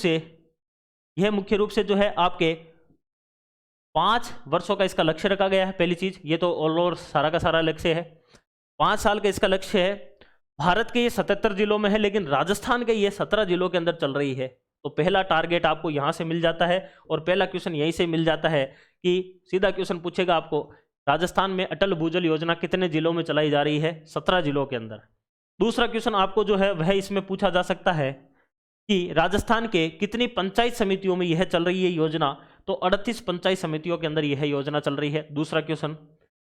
से जो है आपके 5 वर्षों का इसका लक्ष्य रखा गया है। पहली चीज, ये तो ऑल ओवर सारा का सारा लक्ष्य है, 5 साल का इसका लक्ष्य है। भारत के ये 77 जिलों में है, लेकिन राजस्थान के ये 17 जिलों के अंदर चल रही है। तो पहला टारगेट आपको यहां से मिल जाता है, और पहला क्वेश्चन यहीं से मिल जाता है कि सीधा क्वेश्चन पूछेगा आपको, राजस्थान में अटल भूजल योजना कितने जिलों में चलाई जा रही है, 17 जिलों के अंदर। दूसरा क्वेश्चन आपको जो है वह इसमें पूछा जा सकता है कि राजस्थान के कितनी पंचायत समितियों में यह चल रही है योजना, तो 38 पंचायत समितियों के अंदर यह योजना चल रही है, दूसरा क्वेश्चन।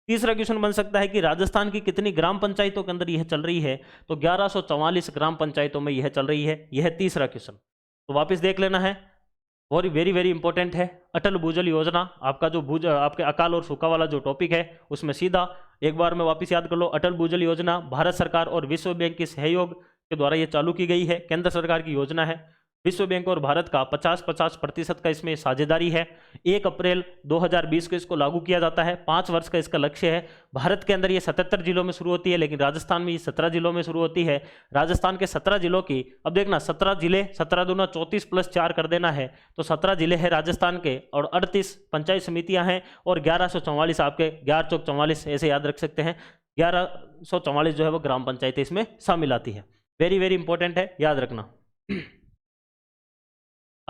तीसरा क्वेश्चन बन सकता है कि राजस्थान की कितनी ग्राम पंचायतों के अंदर यह चल रही है, तो 1144 ग्राम पंचायतों में यह चल रही है, यह तीसरा क्वेश्चन। तो वापस देख लेना है, और वेरी वेरी इंपॉर्टेंट है। अटल भूजल योजना आपका जो आपके अकाल और सूखा वाला जो टॉपिक है, उसमें सीधा एक बार में वापस याद कर लो, अटल भूजल योजना भारत सरकार और विश्व बैंक के सहयोग के द्वारा ये चालू की गई है, केंद्र सरकार की योजना है। विश्व बैंक और भारत का 50-50% का इसमें साझेदारी है। 1 अप्रैल 2020 को इसको लागू किया जाता है। 5 वर्ष का इसका लक्ष्य है। भारत के अंदर ये 77 जिलों में शुरू होती है, लेकिन राजस्थान में ये 17 जिलों में शुरू होती है। राजस्थान के 17 जिलों की, अब देखना 17 जिले, 17 दूना 34 + 4 कर देना है, तो 17 जिले हैं राजस्थान के, और 38 पंचायत समितियां हैं, और 1144 आपके 11 चौक 44 ऐसे याद रख सकते हैं। 1144 जो है वो ग्राम पंचायतें इसमें शामिल आती है। वेरी वेरी इंपॉर्टेंट है, याद रखना।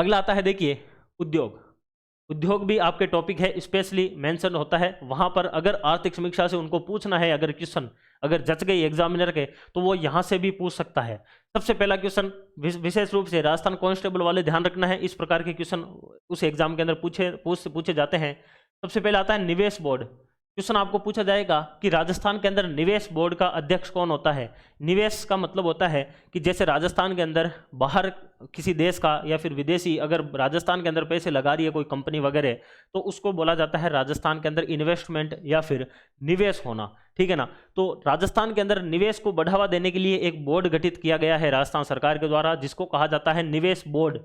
अगला आता है देखिए उद्योग। उद्योग भी आपके टॉपिक है, स्पेशली मेंशन होता है वहां पर। अगर आर्थिक समीक्षा से उनको पूछना है अगर क्वेश्चन अगर जच गई एग्जामिनर के तो वो यहां से भी पूछ सकता है। सबसे पहला क्वेश्चन विशेष रूप से राजस्थान कांस्टेबल वाले ध्यान रखना है, इस प्रकार के क्वेश्चन उस एग्जाम के अंदर पूछे जाते हैं। सबसे पहला आता है निवेश बोर्ड। क्वेश्चन आपको पूछा जाएगा कि राजस्थान के अंदर निवेश बोर्ड का अध्यक्ष कौन होता है। निवेश का मतलब होता है कि जैसे राजस्थान के अंदर बाहर किसी देश का या फिर विदेशी अगर राजस्थान के अंदर पैसे लगा रही है कोई कंपनी वगैरह तो उसको बोला जाता है राजस्थान के अंदर इन्वेस्टमेंट या फिर निवेश होना, ठीक है ना। तो राजस्थान के अंदर निवेश को बढ़ावा देने के लिए एक बोर्ड गठित किया गया है राजस्थान सरकार के द्वारा, जिसको कहा जाता है निवेश बोर्ड।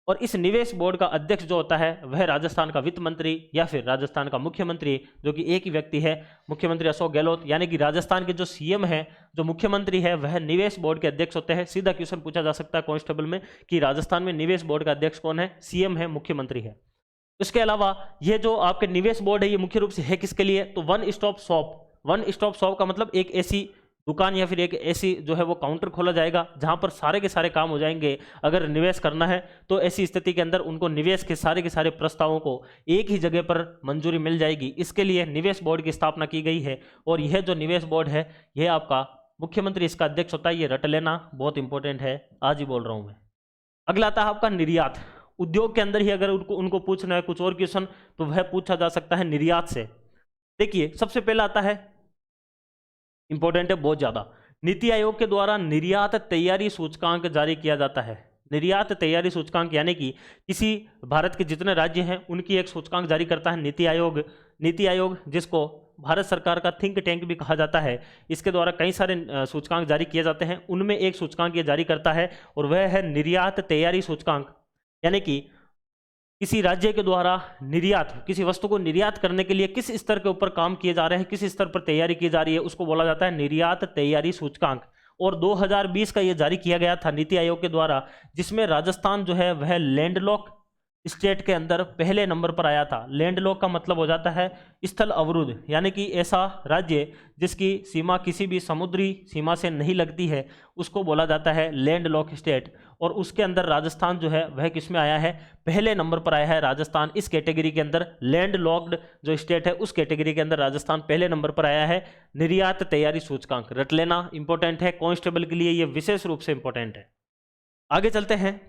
और इस निवेश बोर्ड का अध्यक्ष जो होता है वह राजस्थान का वित्त मंत्री या फिर राजस्थान का मुख्यमंत्री, जो कि एक ही व्यक्ति है, मुख्यमंत्री अशोक गहलोत। यानी कि राजस्थान के जो सीएम है, जो मुख्यमंत्री है, वह निवेश बोर्ड के अध्यक्ष होते हैं। सीधा क्वेश्चन पूछा जा सकता है कांस्टेबल में कि राजस्थान में निवेश बोर्ड का अध्यक्ष कौन है, सीएम है, मुख्यमंत्री है। इसके अलावा ये जो आपके निवेश बोर्ड है ये मुख्य रूप से है किसके लिए, तो one stop shop. One stop shop का मतलब एक ऐसी दुकान या फिर एक ऐसी जो है वो काउंटर खोला जाएगा जहां पर सारे के सारे काम हो जाएंगे। अगर निवेश करना है तो ऐसी स्थिति के अंदर उनको निवेश के सारे प्रस्तावों को एक ही जगह पर मंजूरी मिल जाएगी। इसके लिए निवेश बोर्ड की स्थापना की गई है। और यह जो निवेश बोर्ड है यह आपका मुख्यमंत्री इसका अध्यक्ष होता है। ये रट लेना, बहुत इंपॉर्टेंट है, आज ही बोल रहा हूं मैं। अगला आता है आपका निर्यात। उद्योग के अंदर ही अगर उनको पूछना है कुछ और क्वेश्चन तो वह पूछा जा सकता है निर्यात से। देखिए सबसे पहला आता है, इंपॉर्टेंट है बहुत ज्यादा, नीति आयोग के द्वारा निर्यात तैयारी सूचकांक जारी किया जाता है। निर्यात तैयारी सूचकांक यानी कि किसी भारत के जितने राज्य हैं उनकी एक सूचकांक जारी करता है नीति आयोग। नीति आयोग जिसको भारत सरकार का थिंक टैंक भी कहा जाता है, इसके द्वारा कई सारे सूचकांक जारी किए जाते हैं। उनमें एक सूचकांक ये जारी करता है और वह है निर्यात तैयारी सूचकांक। यानी कि किसी राज्य के द्वारा निर्यात, किसी वस्तु को निर्यात करने के लिए किस स्तर के ऊपर काम किए जा रहे हैं, किस स्तर पर तैयारी की जा रही है, उसको बोला जाता है निर्यात तैयारी सूचकांक। और 2020 का ये जारी किया गया था नीति आयोग के द्वारा, जिसमें राजस्थान जो है वह लैंडलॉक स्टेट के अंदर पहले नंबर पर आया था। लैंडलॉक का मतलब हो जाता है स्थल अवरुद्ध, यानी कि ऐसा राज्य जिसकी सीमा किसी भी समुद्री सीमा से नहीं लगती है उसको बोला जाता है लैंडलॉक स्टेट। और उसके अंदर राजस्थान जो है वह किस में आया है, पहले नंबर पर आया है राजस्थान। इस कैटेगरी के अंदर लैंडलॉक्ड जो स्टेट है उस कैटेगरी के अंदर राजस्थान पहले नंबर पर आया है। निर्यात तैयारी सूचकांक रट लेना, इंपॉर्टेंट है, कांस्टेबल के लिए ये विशेष रूप से इंपॉर्टेंट है। आगे चलते हैं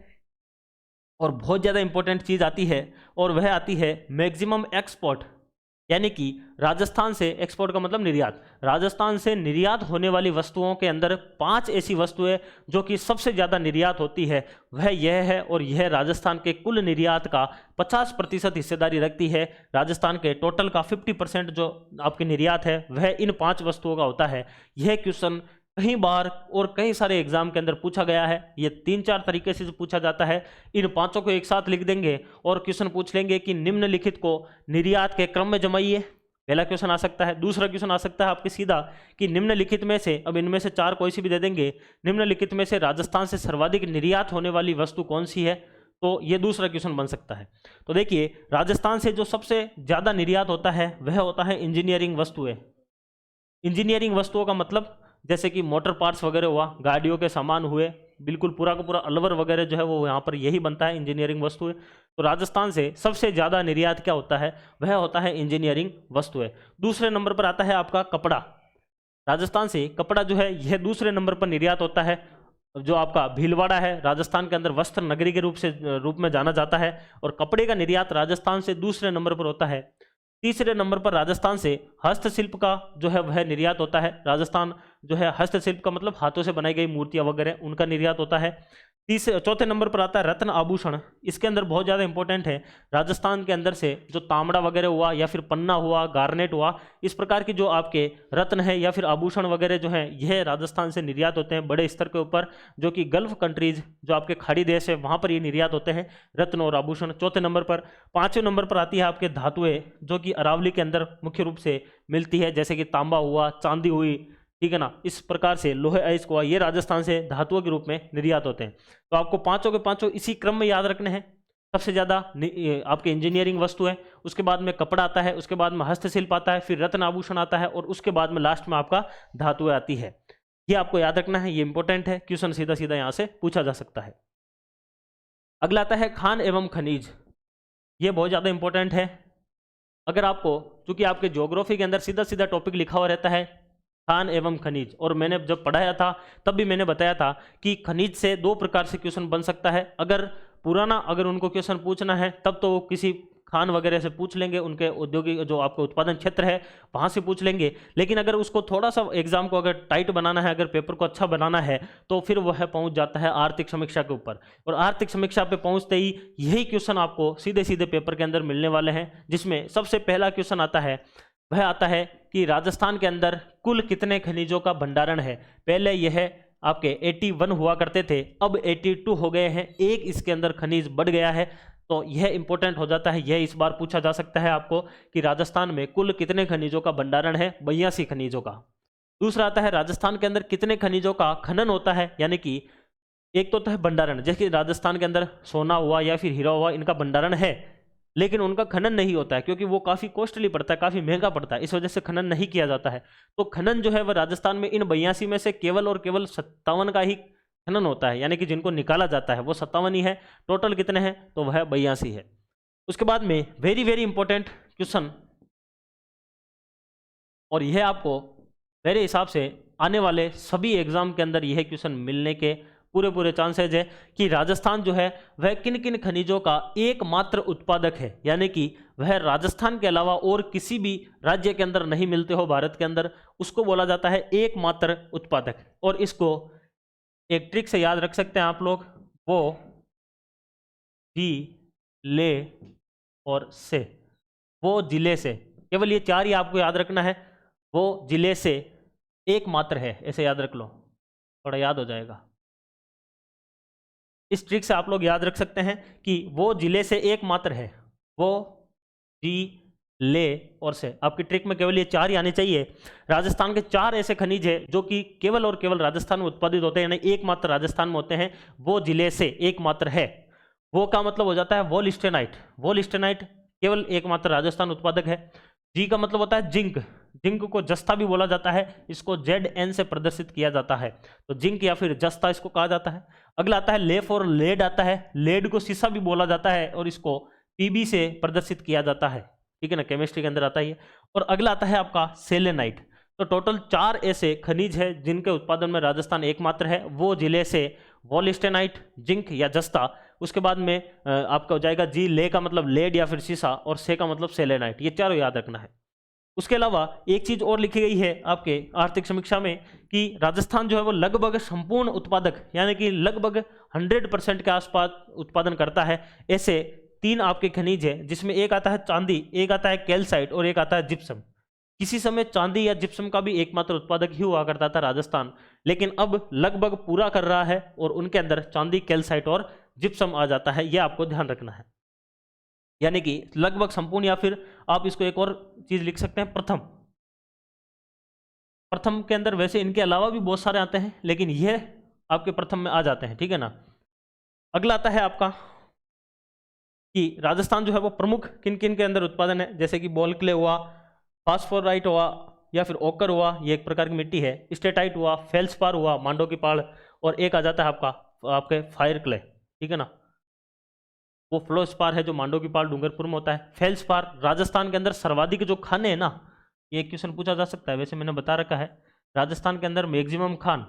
और बहुत ज़्यादा इंपॉर्टेंट चीज़ आती है और वह आती है मैक्सिमम एक्सपोर्ट। यानी कि राजस्थान से, एक्सपोर्ट का मतलब निर्यात, राजस्थान से निर्यात होने वाली वस्तुओं के अंदर 5 ऐसी वस्तुएं जो कि सबसे ज़्यादा निर्यात होती है वह यह है। और यह राजस्थान के कुल निर्यात का 50% हिस्सेदारी रखती है। राजस्थान के टोटल का 50% जो आपकी निर्यात है वह इन 5 वस्तुओं का होता है। यह क्वेश्चन कई बार और कई सारे एग्जाम के अंदर पूछा गया है। ये 3-4 तरीके से पूछा जाता है। इन 5 को एक साथ लिख देंगे और क्वेश्चन पूछ लेंगे कि निम्नलिखित को निर्यात के क्रम में जमाइए। पहला क्वेश्चन आ सकता है। दूसरा क्वेश्चन आ सकता है आपके सीधा कि निम्नलिखित में से, अब इनमें से 4 कोई सी भी दे देंगे, निम्नलिखित में से राजस्थान से सर्वाधिक निर्यात होने वाली वस्तु कौन सी है, तो ये दूसरा क्वेश्चन बन सकता है। तो देखिए राजस्थान से जो सबसे ज़्यादा निर्यात होता है वह होता है इंजीनियरिंग वस्तुएं। इंजीनियरिंग वस्तुओं का मतलब जैसे कि मोटर पार्ट्स वगैरह हुआ, गाड़ियों के सामान हुए, बिल्कुल पूरा का पूरा अलवर वगैरह जो है वो यहाँ पर यही बनता है इंजीनियरिंग वस्तुएं। तो राजस्थान से सबसे ज़्यादा निर्यात क्या होता है, वह होता है इंजीनियरिंग वस्तुएं। दूसरे नंबर पर आता है आपका कपड़ा। राजस्थान से कपड़ा जो है यह दूसरे नंबर पर निर्यात होता है। जो आपका भीलवाड़ा है राजस्थान के अंदर वस्त्र नगरी के रूप में जाना जाता है और कपड़े का निर्यात राजस्थान से दूसरे नंबर पर होता है। तीसरे नंबर पर राजस्थान से हस्तशिल्प का जो है वह निर्यात होता है। राजस्थान जो है हस्तशिल्प का मतलब हाथों से बनाई गई मूर्तियां वगैरह उनका निर्यात होता है। चौथे नंबर पर आता है रत्न आभूषण। इसके अंदर बहुत ज़्यादा इंपॉर्टेंट है, राजस्थान के अंदर से जो तांबड़ा वगैरह हुआ या फिर पन्ना हुआ, गार्नेट हुआ, इस प्रकार की जो आपके रत्न है या फिर आभूषण वगैरह जो है यह राजस्थान से निर्यात होते हैं बड़े स्तर के ऊपर, जो कि गल्फ कंट्रीज जो आपके खाड़ी देश है वहाँ पर ये निर्यात होते हैं रत्न और आभूषण। चौथे नंबर पर। 5वें नंबर पर आती है आपके धातुएं जो कि अरावली के अंदर मुख्य रूप से मिलती है, जैसे कि तांबा हुआ, चांदी हुई, ठीक है ना। इस प्रकार से लोहे अयस्क हुआ, ये राजस्थान से धातुओं के रूप में निर्यात होते हैं। तो आपको 5 के 5 इसी क्रम में याद रखने हैं। सबसे ज़्यादा आपके इंजीनियरिंग वस्तु है, उसके बाद में कपड़ा आता है, उसके बाद में हस्तशिल्प आता है, फिर रत्न आभूषण आता है और उसके बाद में लास्ट में आपका धातुएं आती है। ये आपको याद रखना है, ये इंपॉर्टेंट है, क्वेश्चन सीधा सीधा यहाँ से पूछा जा सकता है। अगला आता है खान एवं खनिज। ये बहुत ज़्यादा इंपॉर्टेंट है। अगर आपको, चूंकि आपके ज्योग्राफी के अंदर सीधा सीधा टॉपिक लिखा हुआ रहता है खान एवं खनिज, और मैंने जब पढ़ाया था तब भी मैंने बताया था कि खनिज से दो प्रकार से क्वेश्चन बन सकता है। अगर उनको क्वेश्चन पूछना है तब तो वो किसी खान वगैरह से पूछ लेंगे, उनके औद्योगिक जो आपका उत्पादन क्षेत्र है वहाँ से पूछ लेंगे। लेकिन अगर उसको थोड़ा सा एग्जाम को अगर टाइट बनाना है, अगर पेपर को अच्छा बनाना है, तो फिर वह पहुँच जाता है आर्थिक समीक्षा के ऊपर। और आर्थिक समीक्षा पे पहुँचते ही यही क्वेश्चन आपको सीधे सीधे पेपर के अंदर मिलने वाले हैं, जिसमें सबसे पहला क्वेश्चन आता है, वह आता है कि राजस्थान के अंदर कुल कितने खनिजों का भंडारण है। पहले यह आपके 81 हुआ करते थे, अब 82 हो गए हैं, एक इसके अंदर खनिज बढ़ गया है। तो यह इंपॉर्टेंट हो जाता है, यह इस बार पूछा जा सकता है आपको कि राजस्थान में कुल कितने खनिजों का भंडारण है, 82 खनिजों का। दूसरा आता है राजस्थान के अंदर कितने खनिजों का खनन होता है, यानी कि एक तो है भंडारण, जैसे राजस्थान के अंदर सोना हुआ या फिर हीरा हुआ, इनका भंडारण है लेकिन उनका खनन नहीं होता है, क्योंकि वो काफ़ी कॉस्टली पड़ता है, काफ़ी महंगा पड़ता है, इस वजह से खनन नहीं किया जाता है। तो खनन जो है वह राजस्थान में इन 82 में से केवल और केवल 57 का ही खनन होता है, यानी कि जिनको निकाला जाता है वो 57 ही है। टोटल कितने हैं, तो वह 82 है। उसके बाद में वेरी वेरी इंपॉर्टेंट क्वेश्चन, और यह आपको मेरे हिसाब से आने वाले सभी एग्जाम के अंदर यह क्वेश्चन मिलने के पूरे चांसेज है कि राजस्थान जो है वह किन किन खनिजों का एकमात्र उत्पादक है, यानी कि वह राजस्थान के अलावा और किसी भी राज्य के अंदर नहीं मिलते हो भारत के अंदर, उसको बोला जाता है एकमात्र उत्पादक। और इसको एक ट्रिक से याद रख सकते हैं आप लोग, वो जी, ले और से, वो जिले से, केवल ये 4 ही आपको याद रखना है, वो जिले से एकमात्र है, ऐसे याद रख लो, थोड़ा याद हो जाएगा। इस ट्रिक से आप लोग याद रख सकते हैं कि वो जिले से एकमात्र है, वो जी, ले और से। आपकी ट्रिक में केवल ये 4 ही आने चाहिए। राजस्थान के 4 ऐसे खनिज है जो कि केवल और केवल राजस्थान में उत्पादित होते हैं, यानी एकमात्र राजस्थान में होते हैं, वो जिले से एकमात्र है। वो का मतलब हो जाता है वोलिस्टेनाइट। वोलिस्टेनाइट केवल एकमात्र राजस्थान उत्पादक है। जी का मतलब होता है जिंक। जिंक को जस्ता भी बोला जाता है, इसको ZN से प्रदर्शित किया जाता है, तो जिंक या फिर जस्ता इसको कहा जाता है। अगला आता है लेफ और लेड आता है। लेड को सीसा भी बोला जाता है और इसको PB से प्रदर्शित किया जाता है, ठीक है ना, केमिस्ट्री के अंदर आता है। और अगला आता है आपका सेलेनाइट। तो टोटल 4 ऐसे खनिज है जिनके उत्पादन में राजस्थान एकमात्र है, वो जिले से वोलिस्टेनाइट, जिंक या जस्ता। उसके बाद में आपका हो जाएगा जी, ले का मतलब लेड या फिर सीसा, और से का मतलब सेलेनाइट। ये चारों याद रखना है। उसके अलावा एक चीज और लिखी गई है आपके आर्थिक समीक्षा में कि राजस्थान जो है वो लगभग संपूर्ण उत्पादक, यानी कि लगभग 100% के आसपास उत्पादन करता है। ऐसे 3 आपके खनिज है, जिसमें एक आता है चांदी, एक आता है कैल्साइट और एक आता है जिप्सम। किसी समय चांदी या जिप्सम का भी एकमात्र उत्पादक ही हुआ करता था राजस्थान, लेकिन अब लगभग पूरा कर रहा है और उनके अंदर चांदी, कैल्साइट और जिप्सम आ जाता है। यह आपको ध्यान रखना है, यानी कि लगभग संपूर्ण, या फिर आप इसको एक और चीज लिख सकते हैं, प्रथम। प्रथम के अंदर वैसे इनके अलावा भी बहुत सारे आते हैं, लेकिन यह आपके प्रथम में आ जाते हैं, ठीक है ना। अगला आता है आपका कि राजस्थान जो है वो प्रमुख किन किन के अंदर उत्पादन है, जैसे कि बॉल क्ले हुआ, फास्फोराइट हुआ या फिर ओकर हुआ, ये एक प्रकार की मिट्टी है, स्टेटाइट हुआ, फेल्सपार हुआ, मांडो की पहाड़, और एक आ जाता है आपके फायर क्ले, ठीक है ना, वो फ्लोस्पार है जो मांडो की पहाड़ डूंगरपुर में होता है। फेल्सपार राजस्थान के अंदर सर्वाधिक जो खान है ना, ये क्वेश्चन पूछा जा सकता है, वैसे मैंने बता रखा है। राजस्थान के अंदर मैक्सिमम खान,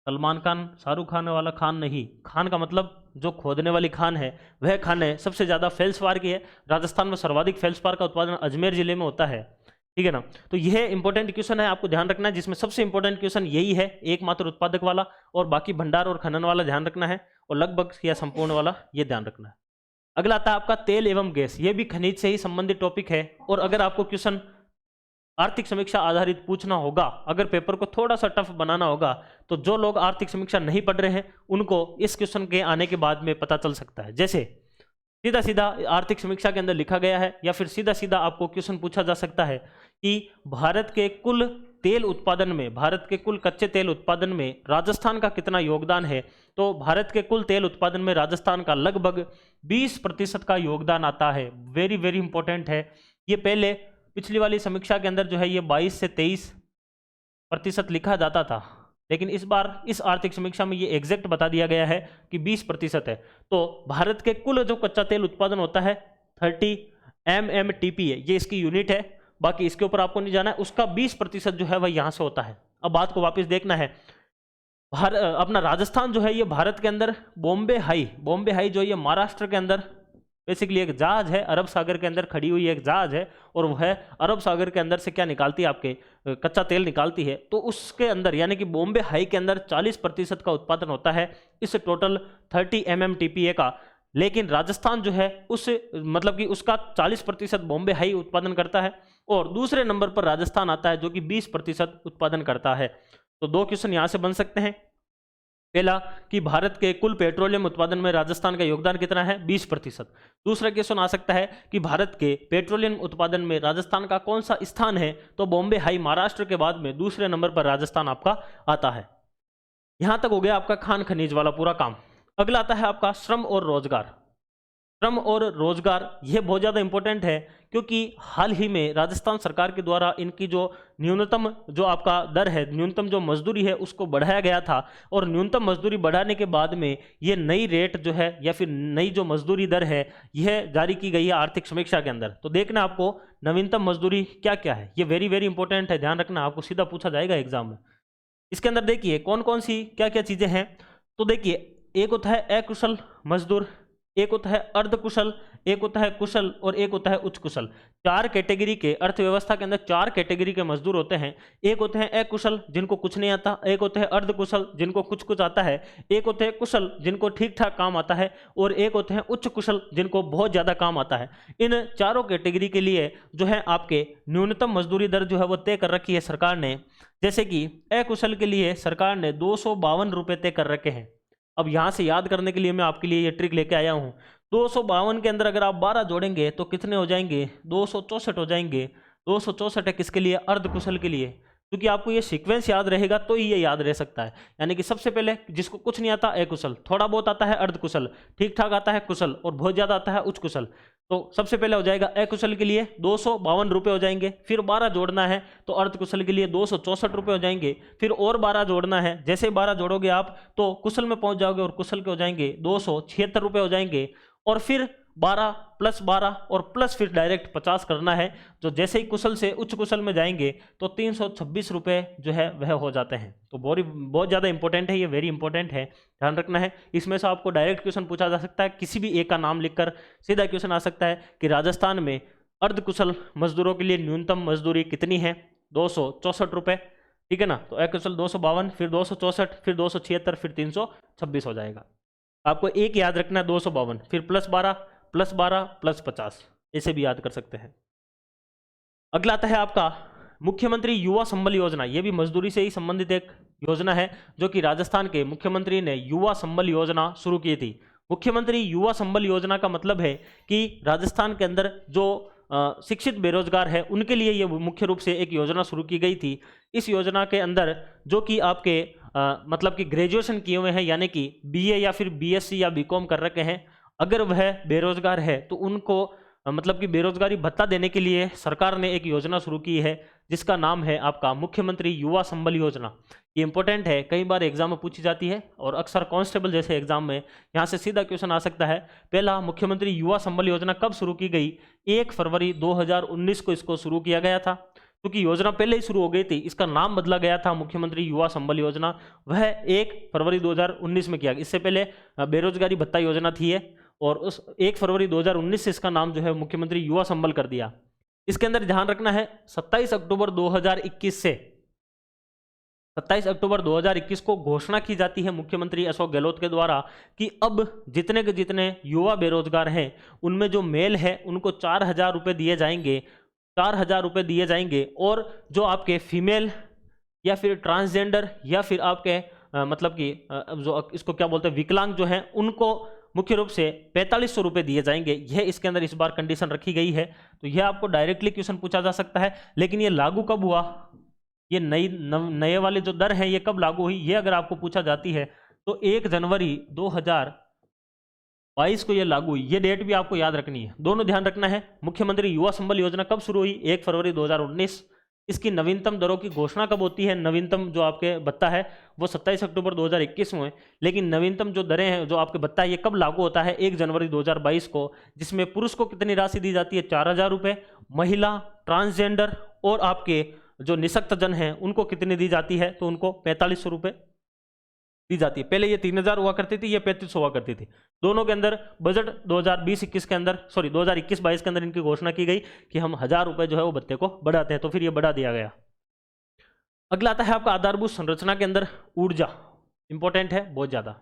सलमान खान, शाहरुख खान वाला खान नहीं, खान का मतलब जो खोदने वाली खान है, वह खान है सबसे ज्यादा फेल्सपार की है। राजस्थान में सर्वाधिक फेल्सपार का उत्पादन अजमेर जिले में होता है, ठीक है ना। तो यह इंपॉर्टेंट क्वेश्चन है, आपको ध्यान रखना है, जिसमें सबसे इंपॉर्टेंट क्वेश्चन यही है, एकमात्र उत्पादक वाला, और बाकी भंडार और खनन वाला ध्यान रखना है, और लगभग या संपूर्ण वाला ये ध्यान रखना है। अगला आता है आपका तेल एवं गैस। ये भी खनिज से ही संबंधित टॉपिक है, और अगर आपको क्वेश्चन आर्थिक समीक्षा आधारित पूछना होगा, अगर पेपर को थोड़ा सा टफ बनाना होगा, तो जो लोग आर्थिक समीक्षा नहीं पढ़ रहे हैं उनको इस क्वेश्चन के आने के बाद में पता चल सकता है। जैसे सीधा सीधा आर्थिक समीक्षा के अंदर लिखा गया है, या फिर सीधा सीधा आपको क्वेश्चन पूछा जा सकता है कि भारत के कुल तेल उत्पादन में, भारत के कुल कच्चे तेल उत्पादन में राजस्थान का कितना योगदान है। तो भारत के कुल तेल उत्पादन में राजस्थान का लगभग 20% का योगदान आता है। वेरी वेरी इंपॉर्टेंट है ये। पहले पिछली वाली समीक्षा के अंदर जो है ये 22 से 23% लिखा जाता था, लेकिन इस बार इस आर्थिक समीक्षा में ये एग्जैक्ट बता दिया गया है कि 20% है। तो भारत के कुल जो कच्चा तेल उत्पादन होता है 30 MMTP है, ये इसकी यूनिट है, बाकी इसके ऊपर आपको नहीं जाना है। उसका 20% जो है वह यहाँ से होता है। अब बात को वापस देखना है, अपना राजस्थान जो है ये भारत के अंदर बॉम्बे हाई जो ये महाराष्ट्र के अंदर बेसिकली एक जहाज है, अरब सागर के अंदर खड़ी हुई एक जहाज है, और वह अरब सागर के अंदर से क्या निकालती है, आपके कच्चा तेल निकालती है। तो उसके अंदर यानी कि बॉम्बे हाई के अंदर 40% का उत्पादन होता है इस टोटल 30 MMTPA का। लेकिन राजस्थान जो है उस मतलब कि उसका 40% बॉम्बे हाई उत्पादन करता है, और दूसरे नंबर पर राजस्थान आता है जो कि 20% उत्पादन करता है। तो 2 क्वेश्चन यहाँ से बन सकते हैं। पहला कि भारत के कुल पेट्रोलियम उत्पादन में राजस्थान का योगदान कितना है, 20%। दूसरा क्वेश्चन आ सकता है कि भारत के पेट्रोलियम उत्पादन में राजस्थान का कौन सा स्थान है, तो बॉम्बे हाई महाराष्ट्र के बाद में दूसरे नंबर पर राजस्थान आपका आता है। यहां तक हो गया आपका खान खनिज वाला पूरा काम। अगला आता है आपका श्रम और रोजगार। श्रम और रोजगार ये बहुत ज़्यादा इंपॉर्टेंट है, क्योंकि हाल ही में राजस्थान सरकार के द्वारा इनकी जो न्यूनतम जो आपका दर है, न्यूनतम जो मजदूरी है उसको बढ़ाया गया था, और न्यूनतम मजदूरी बढ़ाने के बाद में ये नई रेट जो है या फिर नई जो मजदूरी दर है यह जारी की गई है आर्थिक समीक्षा के अंदर। तो देखना आपको नवीनतम मजदूरी क्या क्या है, ये वेरी वेरी इंपॉर्टेंट है, ध्यान रखना, आपको सीधा पूछा जाएगा एग्जाम में। इसके अंदर देखिए कौन कौन सी क्या क्या चीज़ें हैं। तो देखिए एक होता है अकुशल मजदूर, एक होता है अर्धकुशल, एक होता है कुशल, और एक होता है उच्च कुशल। 4 कैटेगरी के अर्थव्यवस्था के अंदर 4 कैटेगरी के मजदूर होते हैं। एक होते हैं अकुशल जिनको कुछ नहीं आता, एक होते हैं अर्धकुशल जिनको कुछ कुछ आता है, एक होते हैं कुशल जिनको ठीक ठाक काम आता है, और एक होते हैं उच्च कुशल जिनको बहुत ज़्यादा काम आता है। इन चारों कैटेगरी के लिए जो है आपके न्यूनतम मजदूरी दर जो है वो तय कर रखी है सरकार ने। जैसे कि अकुशल के लिए सरकार ने 252 रुपये तय कर रखे हैं। अब यहाँ से याद करने के लिए मैं आपके लिए ये ट्रिक लेके आया हूँ। 252 के अंदर अगर आप 12 जोड़ेंगे तो कितने हो जाएंगे, 264 हो जाएंगे। 264 है किसके लिए, अर्धकुशल के लिए। क्योंकि आपको ये सीक्वेंस याद रहेगा तो ही ये याद रह सकता है। यानी कि सबसे पहले जिसको कुछ नहीं आता अकुशल, थोड़ा बहुत आता है अर्धकुशल, ठीक ठाक आता है कुशल, और बहुत ज़्यादा आता है उच्च कुशल। तो सबसे पहले हो जाएगा अकुशल के लिए 252 रुपये हो जाएंगे। फिर 12 जोड़ना है तो अर्धकुशल के लिए 264 रुपये हो जाएंगे। फिर और 12 जोड़ना है, जैसे 12 जोड़ोगे आप तो कुशल में पहुंच जाओगे, और कुशल के हो जाएंगे 276 रुपये हो जाएंगे। और फिर 12 प्लस 12 और प्लस फिर डायरेक्ट 50 करना है। जो जैसे ही कुशल से उच्च कुशल में जाएंगे तो 326 रुपये जो है वह हो जाते हैं। तो बहुत ज़्यादा इंपॉर्टेंट है, ये वेरी इंपॉर्टेंट है, ध्यान रखना है। इसमें से आपको डायरेक्ट क्वेश्चन पूछा जा सकता है, किसी भी एक का नाम लिखकर सीधा क्वेश्चन आ सकता है कि राजस्थान में अर्धकुशल मजदूरों के लिए न्यूनतम मजदूरी कितनी है, 264 रुपये, ठीक है ना। तो अकुशल 252, फिर 264, फिर 276, फिर 326 हो जाएगा। आपको एक याद रखना है 252, फिर प्लस 12 प्लस 12 प्लस 50, इसे भी याद कर सकते हैं। अगला आता है आपका मुख्यमंत्री युवा संबल योजना। यह भी मजदूरी से ही संबंधित एक योजना है, जो कि राजस्थान के मुख्यमंत्री ने युवा संबल योजना शुरू की थी। मुख्यमंत्री युवा संबल योजना का मतलब है कि राजस्थान के अंदर जो शिक्षित बेरोजगार है उनके लिए ये मुख्य रूप से एक योजना शुरू की गई थी। इस योजना के अंदर जो कि आपके मतलब कि ग्रेजुएशन किए हुए हैं, यानी कि BA या फिर BSc या BCom कर रखे हैं, अगर वह बेरोजगार है तो उनको मतलब कि बेरोजगारी भत्ता देने के लिए सरकार ने एक योजना शुरू की है, जिसका नाम है आपका मुख्यमंत्री युवा संबल योजना। ये इंपॉर्टेंट है, कई बार एग्जाम में पूछी जाती है, और अक्सर कांस्टेबल जैसे एग्जाम में यहाँ से सीधा क्वेश्चन आ सकता है। पहला, मुख्यमंत्री युवा संबल योजना कब शुरू की गई? 1 फरवरी 2019 को इसको शुरू किया गया था। क्योंकि योजना पहले ही शुरू हो गई थी, इसका नाम बदला गया था मुख्यमंत्री युवा संबल योजना, वह 1 फरवरी 2019 में किया। इससे पहले बेरोजगारी भत्ता योजना थी है, और उस 1 फरवरी 2019 से इसका नाम जो है मुख्यमंत्री युवा संबल कर दिया। इसके अंदर ध्यान रखना है 27 अक्टूबर 2021 से 27 अक्टूबर 2021 को घोषणा की जाती है मुख्यमंत्री अशोक गहलोत के द्वारा कि अब जितने के जितने युवा बेरोजगार हैं उनमें जो मेल है उनको 4,000 रुपये दिए जाएंगे, 4,000 रुपये दिए जाएंगे। और जो आपके फीमेल या फिर ट्रांसजेंडर या फिर आपके मतलब कि जो इसको क्या बोलते हैं विकलांग जो हैं उनको मुख्य रूप से 4500 रुपये दिए जाएंगे। यह इसके अंदर इस बार कंडीशन रखी गई है। तो यह आपको डायरेक्टली क्वेश्चन पूछा जा सकता है, लेकिन ये लागू कब हुआ, ये नए वाले जो दर हैं ये कब लागू हुई, ये अगर आपको पूछा जाती है तो 1 जनवरी 2022 को ये लागू हुई। ये डेट भी आपको याद रखनी है, दोनों ध्यान रखना है। मुख्यमंत्री युवा संबल योजना कब शुरू हुई? 1 फरवरी 2019। इसकी नवीनतम दरों की घोषणा कब होती है? नवीनतम जो आपके भत्ता है वो 27 अक्टूबर 2021 में, लेकिन नवीनतम जो दरें हैं जो आपके भत्ता है ये कब लागू होता है? 1 जनवरी 2022 को, जिसमें पुरुष को कितनी राशि दी जाती है? 4,000 रुपये, महिला, ट्रांसजेंडर और आपके जो निःशक्त जन हैं उनको कितनी दी जाती है? तो उनको 4500 रुपये दी जाती है। पहले ये 3000 हुआ करती थी, ये 3500 हुआ करती थी। दोनों के अंदर बजट 2020-21 के अंदर, सॉरी 2021-22 के अंदर इनकी घोषणा की गई कि हम 1000 रुपये जो है वो भत्ते को बढ़ाते हैं, तो फिर ये बढ़ा दिया गया। अगला आता है आपका आधारभूत संरचना के अंदर ऊर्जा, इंपॉर्टेंट है बहुत ज्यादा।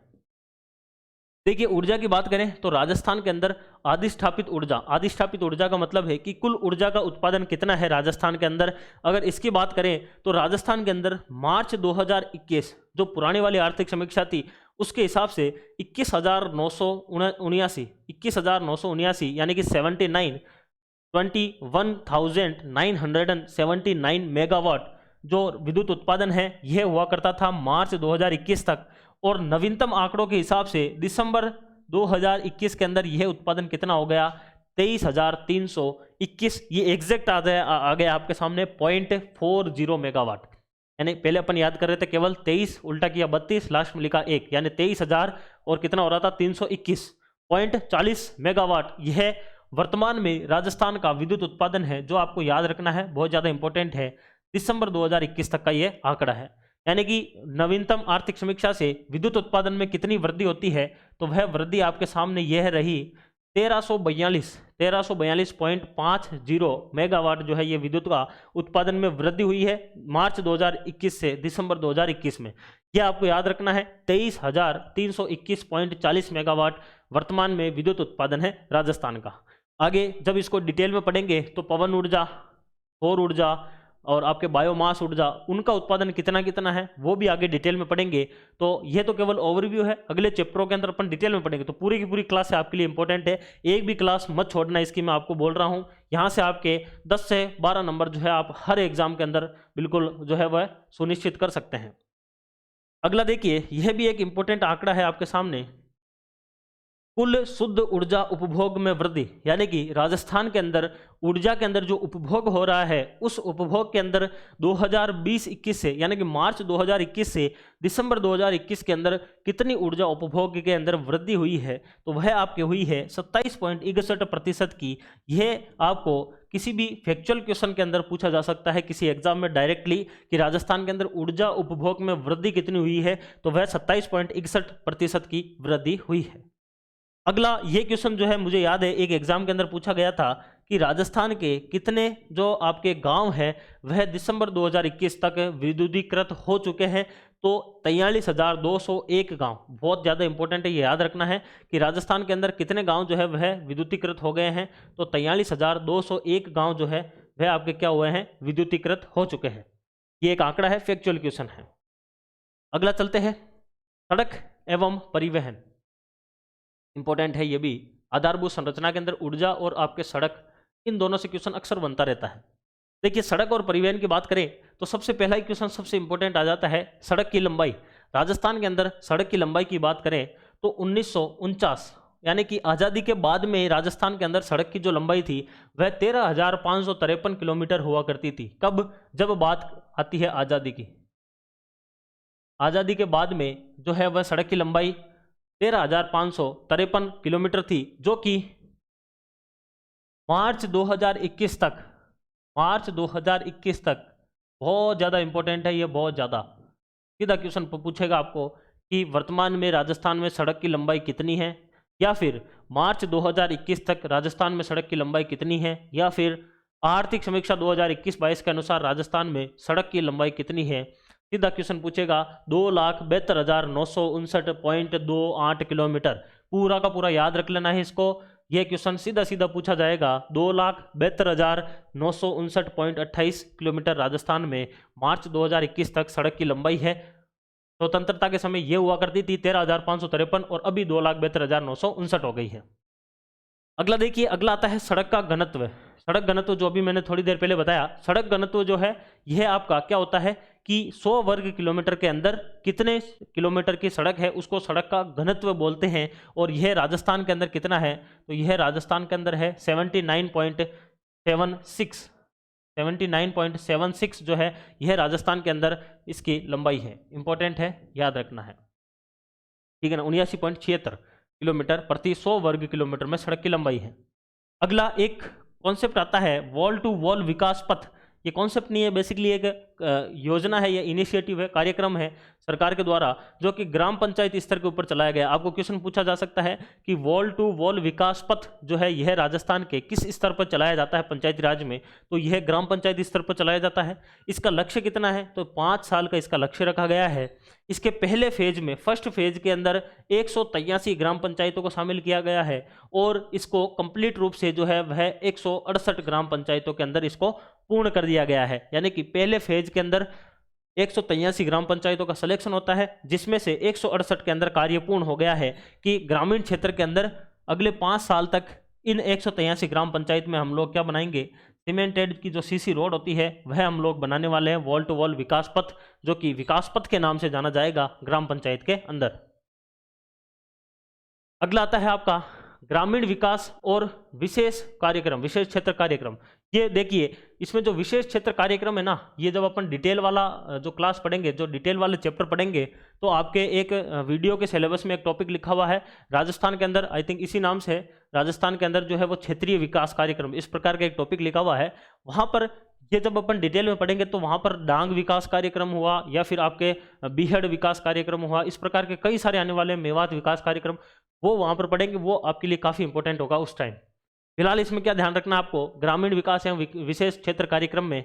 देखिए ऊर्जा की बात करें तो राजस्थान के अंदर अधिष्ठापित ऊर्जा का मतलब है कि कुल ऊर्जा का उत्पादन कितना है राजस्थान के अंदर। अगर इसकी बात करें तो राजस्थान के अंदर मार्च 2021 जो पुरानी वाली आर्थिक समीक्षा थी उसके हिसाब से 21,979 यानी कि 21,979 मेगावाट जो विद्युत उत्पादन है यह हुआ करता था मार्च 2021 तक। और नवीनतम आंकड़ों के हिसाब से दिसंबर 2021 के अंदर यह उत्पादन कितना हो गया? 23,321, ये एग्जैक्ट आ गया आपके सामने 0.40 मेगावाट। यानी पहले अपन याद कर रहे थे केवल 23, उल्टा किया 32, लास्ट में लिखा 1, यानी 23,000 और कितना हो रहा था? 321.40 मेगावाट। यह वर्तमान में राजस्थान का विद्युत उत्पादन है जो आपको याद रखना है, बहुत ज्यादा इंपॉर्टेंट है। दिसंबर 2021 तक का यह आंकड़ा है। यानी कि नवीनतम आर्थिक समीक्षा से विद्युत उत्पादन में कितनी वृद्धि होती है? तो वह वृद्धि आपके सामने यह रही 1342.50 मेगावाट जो है ये विद्युत का उत्पादन में वृद्धि हुई है मार्च 2021 से दिसंबर 2021 में। यह आपको याद रखना है। 23,321.40 मेगावाट वर्तमान में विद्युत उत्पादन है राजस्थान का। आगे जब इसको डिटेल में पढ़ेंगे तो पवन ऊर्जा, सौर ऊर्जा और आपके बायोमास ऊर्जा, उनका उत्पादन कितना कितना है वो भी आगे डिटेल में पढ़ेंगे। तो ये तो केवल ओवरव्यू है, अगले चैप्टरों के अंदर अपन डिटेल में पढ़ेंगे। तो पूरी की पूरी क्लास है आपके लिए इंपॉर्टेंट है, एक भी क्लास मत छोड़ना, इसकी मैं आपको बोल रहा हूँ। यहाँ से आपके 10 से 12 नंबर जो है आप हर एग्जाम के अंदर बिल्कुल जो है वह सुनिश्चित कर सकते हैं। अगला देखिए, यह भी एक इंपॉर्टेंट आंकड़ा है आपके सामने, कुल शुद्ध ऊर्जा उपभोग में वृद्धि। यानी कि राजस्थान के अंदर ऊर्जा के अंदर जो उपभोग हो रहा है उस उपभोग के अंदर 2020-21 से, यानी कि मार्च 2021 से दिसंबर 2021 के अंदर कितनी ऊर्जा उपभोग के अंदर वृद्धि हुई है? तो वह आपके हुई है 27.61% की। यह आपको किसी भी फैक्चुअल क्वेश्चन के अंदर पूछा जा सकता है किसी एग्जाम में डायरेक्टली कि राजस्थान के अंदर ऊर्जा उपभोग में वृद्धि कितनी हुई है, तो वह 27.61% की वृद्धि हुई है। अगला ये क्वेश्चन जो है मुझे याद है एक एग्जाम के अंदर पूछा गया था कि राजस्थान के कितने जो आपके गांव हैं वह दिसंबर 2021 तक विद्युतीकृत हो चुके हैं? तो 43,201 गांव। बहुत ज़्यादा इंपॉर्टेंट है, ये याद रखना है कि राजस्थान के अंदर कितने गांव जो है वह विद्युतीकृत हो गए हैं। तो 43,201 गांव जो है वह आपके क्या हुए हैं? विद्युतीकृत हो चुके हैं। ये एक आंकड़ा है, फैक्चुअल क्वेश्चन है। अगला चलते हैं, सड़क एवं परिवहन, इंपॉर्टेंट है ये भी। आधारभूत संरचना के अंदर ऊर्जा और आपके सड़क, इन दोनों से क्वेश्चन अक्सर बनता रहता है। देखिए सड़क और परिवहन की बात करें तो सबसे पहला ही क्वेश्चन सबसे इंपॉर्टेंट आ जाता है सड़क की लंबाई। राजस्थान के अंदर सड़क की लंबाई की बात करें तो 1949 यानी कि आज़ादी के बाद में राजस्थान के अंदर सड़क की जो लंबाई थी वह 13,553 किलोमीटर हुआ करती थी। कब? जब बात आती है आज़ादी की। आज़ादी के बाद में जो है वह सड़क की लंबाई 13,553 किलोमीटर थी, जो कि मार्च 2021 तक बहुत ज़्यादा इंपॉर्टेंट है ये, बहुत ज़्यादा। सीधा क्वेश्चन पूछेगा आपको कि वर्तमान में राजस्थान में सड़क की लंबाई कितनी है, या फिर मार्च 2021 तक राजस्थान में सड़क की लंबाई कितनी है, या फिर आर्थिक समीक्षा 2021-22 के अनुसार राजस्थान में सड़क की लंबाई कितनी है। सीधा क्वेश्चन पूछेगा 2,72,959.28 किलोमीटर। पूरा का पूरा याद रख लेना है इसको, यह क्वेश्चन सीधा सीधा पूछा जाएगा। 2,72,959.28 किलोमीटर राजस्थान में मार्च 2021 तक सड़क की लंबाई है। स्वतंत्रता के समय यह हुआ करती थी 13,553 और अभी 2,72,959 हो गई है। अगला देखिए, अगला आता है सड़क का घनत्व। सड़क घनत्व जो अभी मैंने थोड़ी देर पहले बताया, सड़क घनत्व जो है यह आपका क्या होता है कि 100 वर्ग किलोमीटर के अंदर कितने किलोमीटर की सड़क है उसको सड़क का घनत्व बोलते हैं। और यह राजस्थान के अंदर कितना है? तो यह राजस्थान के अंदर है 79.76। 79.76 जो है यह राजस्थान के अंदर इसकी लंबाई है। इंपॉर्टेंट है, याद रखना है, ठीक है ना। 79.76 किलोमीटर प्रति 100 वर्ग किलोमीटर में सड़क की लंबाई है। अगला एक कॉन्सेप्ट आता है वॉल टू वॉल विकास पथ। ये कॉन्सेप्ट नहीं है, बेसिकली एक योजना है, ये इनिशिएटिव है, कार्यक्रम है सरकार के द्वारा, जो कि ग्राम पंचायत स्तर के ऊपर चलाया गया। आपको क्वेश्चन पूछा जा सकता है कि वॉल टू वॉल विकास पथ जो है यह राजस्थान के किस स्तर पर चलाया जाता है पंचायती राज में, तो यह ग्राम पंचायत स्तर पर चलाया जाता है। इसका लक्ष्य कितना है, तो 5 साल का इसका लक्ष्य रखा गया है। इसके पहले फेज में, फर्स्ट फेज के अंदर 183 ग्राम पंचायतों को शामिल किया गया है और इसको कंप्लीट रूप से जो है वह 168 ग्राम पंचायतों के अंदर इसको पूर्ण कर दिया गया है। यानी कि पहले फेज के अंदर 183 ग्राम पंचायतों का सिलेक्शन होता है, जिसमें से 168 के अंदर कार्य पूर्ण हो गया है कि ग्रामीण क्षेत्र के अंदर अगले 5 साल तक इन 183 ग्राम पंचायत में हम लोग क्या बनाएंगे, सीमेंटेड की जो सीसी रोड होती है वह हम लोग बनाने वाले हैं, वॉल टू वॉल विकास पथ, जो कि विकास पथ के नाम से जाना जाएगा ग्राम पंचायत के अंदर। अगला आता है आपका ग्रामीण विकास और विशेष कार्यक्रम, विशेष क्षेत्र कार्यक्रम। ये देखिए, इसमें जो विशेष क्षेत्र कार्यक्रम है ना, ये जब अपन डिटेल वाला जो क्लास पढ़ेंगे, जो डिटेल वाले चैप्टर पढ़ेंगे, तो आपके एक वीडियो के सिलेबस में एक टॉपिक लिखा हुआ है राजस्थान के अंदर, आई थिंक इसी नाम से, राजस्थान के अंदर जो है वो क्षेत्रीय विकास कार्यक्रम, इस प्रकार का एक टॉपिक लिखा हुआ है। वहाँ पर ये जब अपन डिटेल में पढ़ेंगे तो वहाँ पर डांग विकास कार्यक्रम हुआ या फिर आपके बीहड़ विकास कार्यक्रम हुआ, इस प्रकार के कई सारे आने वाले मेवात विकास कार्यक्रम, वो वहाँ पर पढ़ेंगे, वो आपके लिए काफ़ी इंपॉर्टेंट होगा उस टाइम। फिलहाल इसमें क्या ध्यान रखना आपको, ग्रामीण विकास एवं विशेष क्षेत्र कार्यक्रम में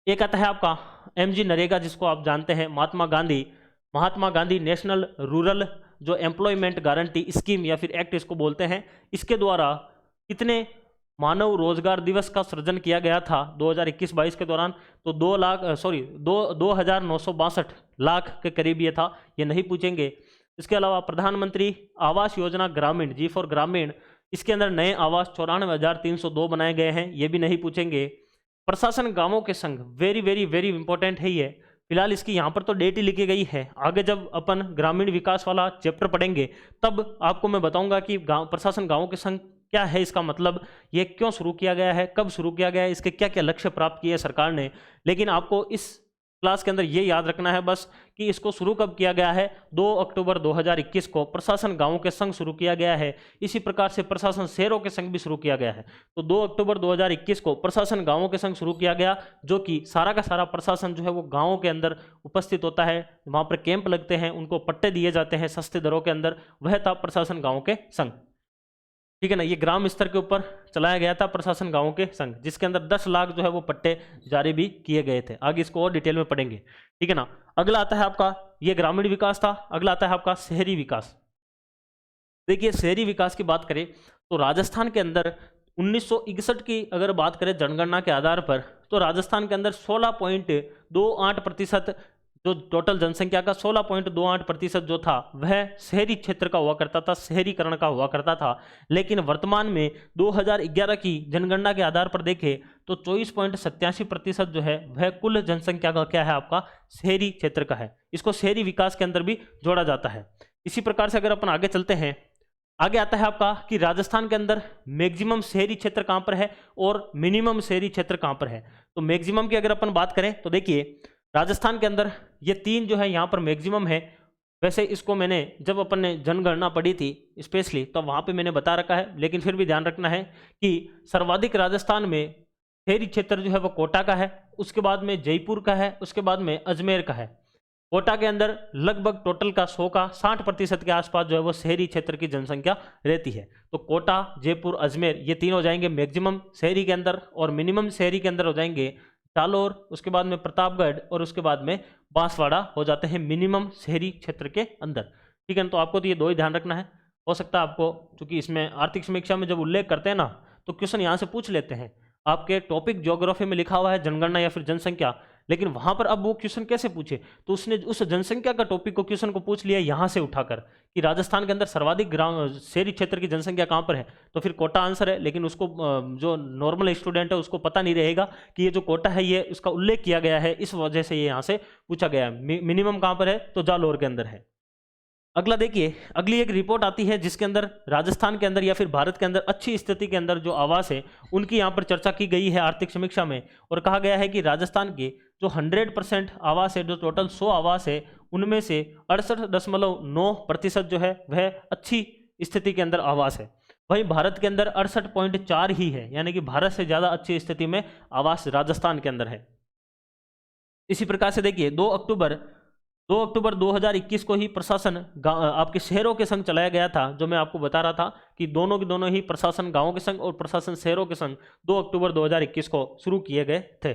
एक आता है आपका MG नरेगा, जिसको आप जानते हैं महात्मा गांधी नेशनल रूरल जो एम्प्लॉयमेंट गारंटी स्कीम या फिर एक्ट इसको बोलते हैं। इसके द्वारा कितने मानव रोजगार दिवस का सृजन किया गया था 2021-22 के दौरान, तो 2,962 लाख के करीब ये था, ये नहीं पूछेंगे। इसके अलावा प्रधानमंत्री आवास योजना ग्रामीण, जी फॉर ग्रामीण, इसके अंदर नए आवास 94,302 बनाए गए हैं, ये भी नहीं पूछेंगे। प्रशासन गांवों के संघ, वेरी वेरी वेरी इंपॉर्टेंट है ये। फिलहाल इसकी यहाँ पर तो डेट ही लिखी गई है, आगे जब अपन ग्रामीण विकास वाला चैप्टर पढ़ेंगे तब आपको मैं बताऊंगा कि प्रशासन गांवों के संघ क्या है, इसका मतलब ये क्यों शुरू किया गया है, कब शुरू किया गया है, इसके क्या क्या लक्ष्य प्राप्त किए सरकार ने। लेकिन आपको इस क्लास के अंदर ये याद रखना है बस कि इसको शुरू कब किया गया है, 2 अक्टूबर 2021 को प्रशासन गांवों के संघ शुरू किया गया है। इसी प्रकार से प्रशासन शहरों के संघ भी शुरू किया गया है। तो 2 अक्टूबर 2021 को प्रशासन गांवों के संघ शुरू किया गया, जो कि सारा का सारा प्रशासन जो है वो गांवों के अंदर उपस्थित होता है, वहाँ पर कैंप लगते हैं, उनको पट्टे दिए जाते हैं सस्ते दरों के अंदर, वह था प्रशासन गांवों के संघ, ठीक है ना। ये ग्राम स्तर के ऊपर चलाया गया था प्रशासन गांवों के संघ, जिसके अंदर 10 लाख जो है वो पट्टे जारी भी किए गए थे। आगे इसको और डिटेल में पढ़ेंगे, ठीक है ना। अगला आता है आपका, ये ग्रामीण विकास था। अगला आता है आपका शहरी विकास। देखिए, शहरी विकास की बात करें तो राजस्थान के अंदर 1961 की अगर बात करें जनगणना के आधार पर, तो राजस्थान के अंदर 16.28% जो टोटल जनसंख्या का 16.28% जो था वह शहरी क्षेत्र का हुआ करता था, शहरीकरण का हुआ करता था। लेकिन वर्तमान में 2011 की जनगणना के आधार पर देखें तो 24.87% जो है वह कुल जनसंख्या का क्या है, आपका शहरी क्षेत्र का है। इसको शहरी विकास के अंदर भी जोड़ा जाता है। इसी प्रकार से अगर अपन आगे चलते हैं, आगे आता है आपका कि राजस्थान के अंदर मैक्सिमम शहरी क्षेत्र कहाँ पर है और मिनिमम शहरी क्षेत्र कहाँ पर है। तो मैक्सिमम की अगर अपन बात करें तो देखिए, राजस्थान के अंदर ये 3 जो है यहाँ पर मैक्सिमम है। वैसे इसको मैंने जब अपन ने जनगणना पढ़ी थी स्पेशली, तो वहाँ पे मैंने बता रखा है, लेकिन फिर भी ध्यान रखना है कि सर्वाधिक राजस्थान में शहरी क्षेत्र जो है वो कोटा का है, उसके बाद में जयपुर का है, उसके बाद में अजमेर का है। कोटा के अंदर लगभग टोटल का 100 का 60% के आसपास जो है वो शहरी क्षेत्र की जनसंख्या रहती है। तो कोटा, जयपुर, अजमेर ये 3 हो जाएंगे मैक्सिमम शहरी के अंदर, और मिनिमम शहरी के अंदर हो जाएंगे जालोर, उसके बाद में प्रतापगढ़, और उसके बाद में बांसवाड़ा हो जाते हैं मिनिमम शहरी क्षेत्र के अंदर, ठीक है ना। तो आपको तो ये 2 ही ध्यान रखना है। हो सकता है आपको, क्योंकि इसमें आर्थिक समीक्षा में जब उल्लेख करते हैं ना तो क्वेश्चन यहाँ से पूछ लेते हैं। आपके टॉपिक ज्योग्राफी में लिखा हुआ है जनगणना या फिर जनसंख्या, लेकिन वहां पर अब वो क्वेश्चन कैसे पूछे, तो उसने उस जनसंख्या का टॉपिक को क्वेश्चन को पूछ लिया यहाँ से उठाकर कि राजस्थान के अंदर सर्वाधिक शहरी क्षेत्र की जनसंख्या कहाँ पर है, तो फिर कोटा आंसर है। लेकिन उसको जो नॉर्मल स्टूडेंट है उसको पता नहीं रहेगा कि ये जो कोटा है ये उसका उल्लेख किया गया है, इस वजह से ये यहाँ से पूछा गया है। मिनिमम कहाँ पर है, तो जालोर के अंदर है। अगला देखिए, अगली एक रिपोर्ट आती है जिसके अंदर राजस्थान के अंदर या फिर भारत के अंदर अच्छी स्थिति के अंदर जो आवास है उनकी यहाँ पर चर्चा की गई है आर्थिक समीक्षा में, और कहा गया है कि राजस्थान के जो 100% आवास है, जो टोटल 100 आवास है, उनमें से 68.9% जो है वह अच्छी स्थिति के अंदर आवास है। वहीं भारत के अंदर 68.4 ही है, यानी कि भारत से ज़्यादा अच्छी स्थिति में आवास राजस्थान के अंदर है। इसी प्रकार से देखिए 2 अक्टूबर 2021 को ही प्रशासन आपके शहरों के संग चलाया गया था, जो मैं आपको बता रहा था कि दोनों के दोनों ही प्रशासन गांवों के संग और प्रशासन शहरों के संग 2 अक्टूबर 2021 को शुरू किए गए थे।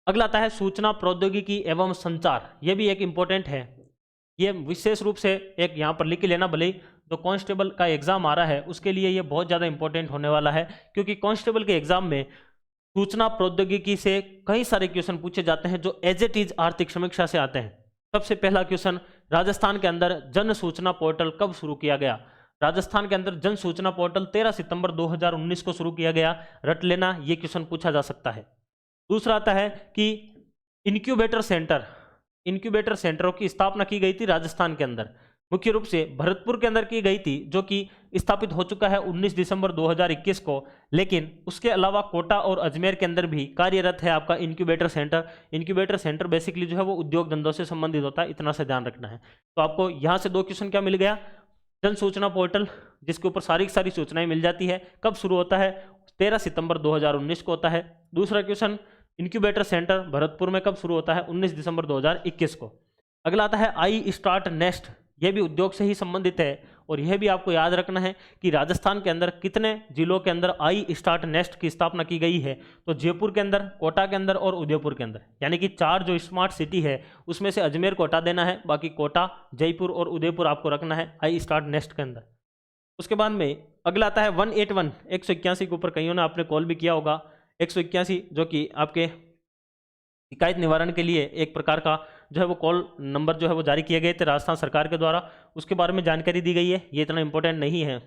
अगला आता है सूचना प्रौद्योगिकी एवं संचार। यह भी एक इंपॉर्टेंट है, ये विशेष रूप से एक यहाँ पर लिख लेना, भले जो कांस्टेबल का एग्जाम आ रहा है उसके लिए ये बहुत ज़्यादा इंपॉर्टेंट होने वाला है, क्योंकि कांस्टेबल के एग्जाम में सूचना प्रौद्योगिकी से कई सारे क्वेश्चन पूछे जाते हैं जो एज इट इज आर्थिक समीक्षा से आते हैं। सबसे पहला क्वेश्चन, राजस्थान के अंदर जन सूचना पोर्टल कब शुरू किया गया? राजस्थान के अंदर जन सूचना पोर्टल 13 सितंबर 2019 को शुरू किया गया। रट लेना, ये क्वेश्चन पूछा जा सकता है। दूसरा आता है कि इनक्यूबेटर सेंटरों की स्थापना की गई थी राजस्थान के अंदर, मुख्य रूप से भरतपुर के अंदर की गई थी, जो कि स्थापित हो चुका है 19 दिसंबर 2021 को। लेकिन उसके अलावा कोटा और अजमेर के अंदर भी कार्यरत है आपका incubator centre. Incubator centre basically जो है वो उद्योग धंधों से संबंधित होता है, इतना से ध्यान रखना है। तो आपको यहाँ से 2 क्वेश्चन क्या मिल गया? जन सूचना पोर्टल जिसके ऊपर सारी सूचनाएं मिल जाती है, कब शुरू होता है? 13 सितंबर 2019 को होता है। दूसरा क्वेश्चन, इनक्यूबेटर सेंटर भरतपुर में कब शुरू होता है? 19 दिसंबर 2021 को। अगला आता है आई स्टार्ट नेस्ट, यह भी उद्योग से ही संबंधित है, और यह भी आपको याद रखना है कि राजस्थान के अंदर कितने जिलों के अंदर आई स्टार्ट नेस्ट की स्थापना की गई है। तो जयपुर के अंदर, कोटा के अंदर और उदयपुर के अंदर, यानी कि 4 जो स्मार्ट सिटी है उसमें से अजमेर को हटा देना है, बाकी कोटा, जयपुर और उदयपुर आपको रखना है आई स्टार्ट नेस्ट के अंदर। उसके बाद में अगला आता है 181 181 के ऊपर कईयों ने आपने कॉल भी किया होगा। 181 जो कि आपके शिकायत निवारण के लिए एक प्रकार का जो है वो कॉल नंबर जो है वो जारी किए गए थे राजस्थान सरकार के द्वारा, उसके बारे में जानकारी दी गई है, ये इतना इंपॉर्टेंट नहीं है।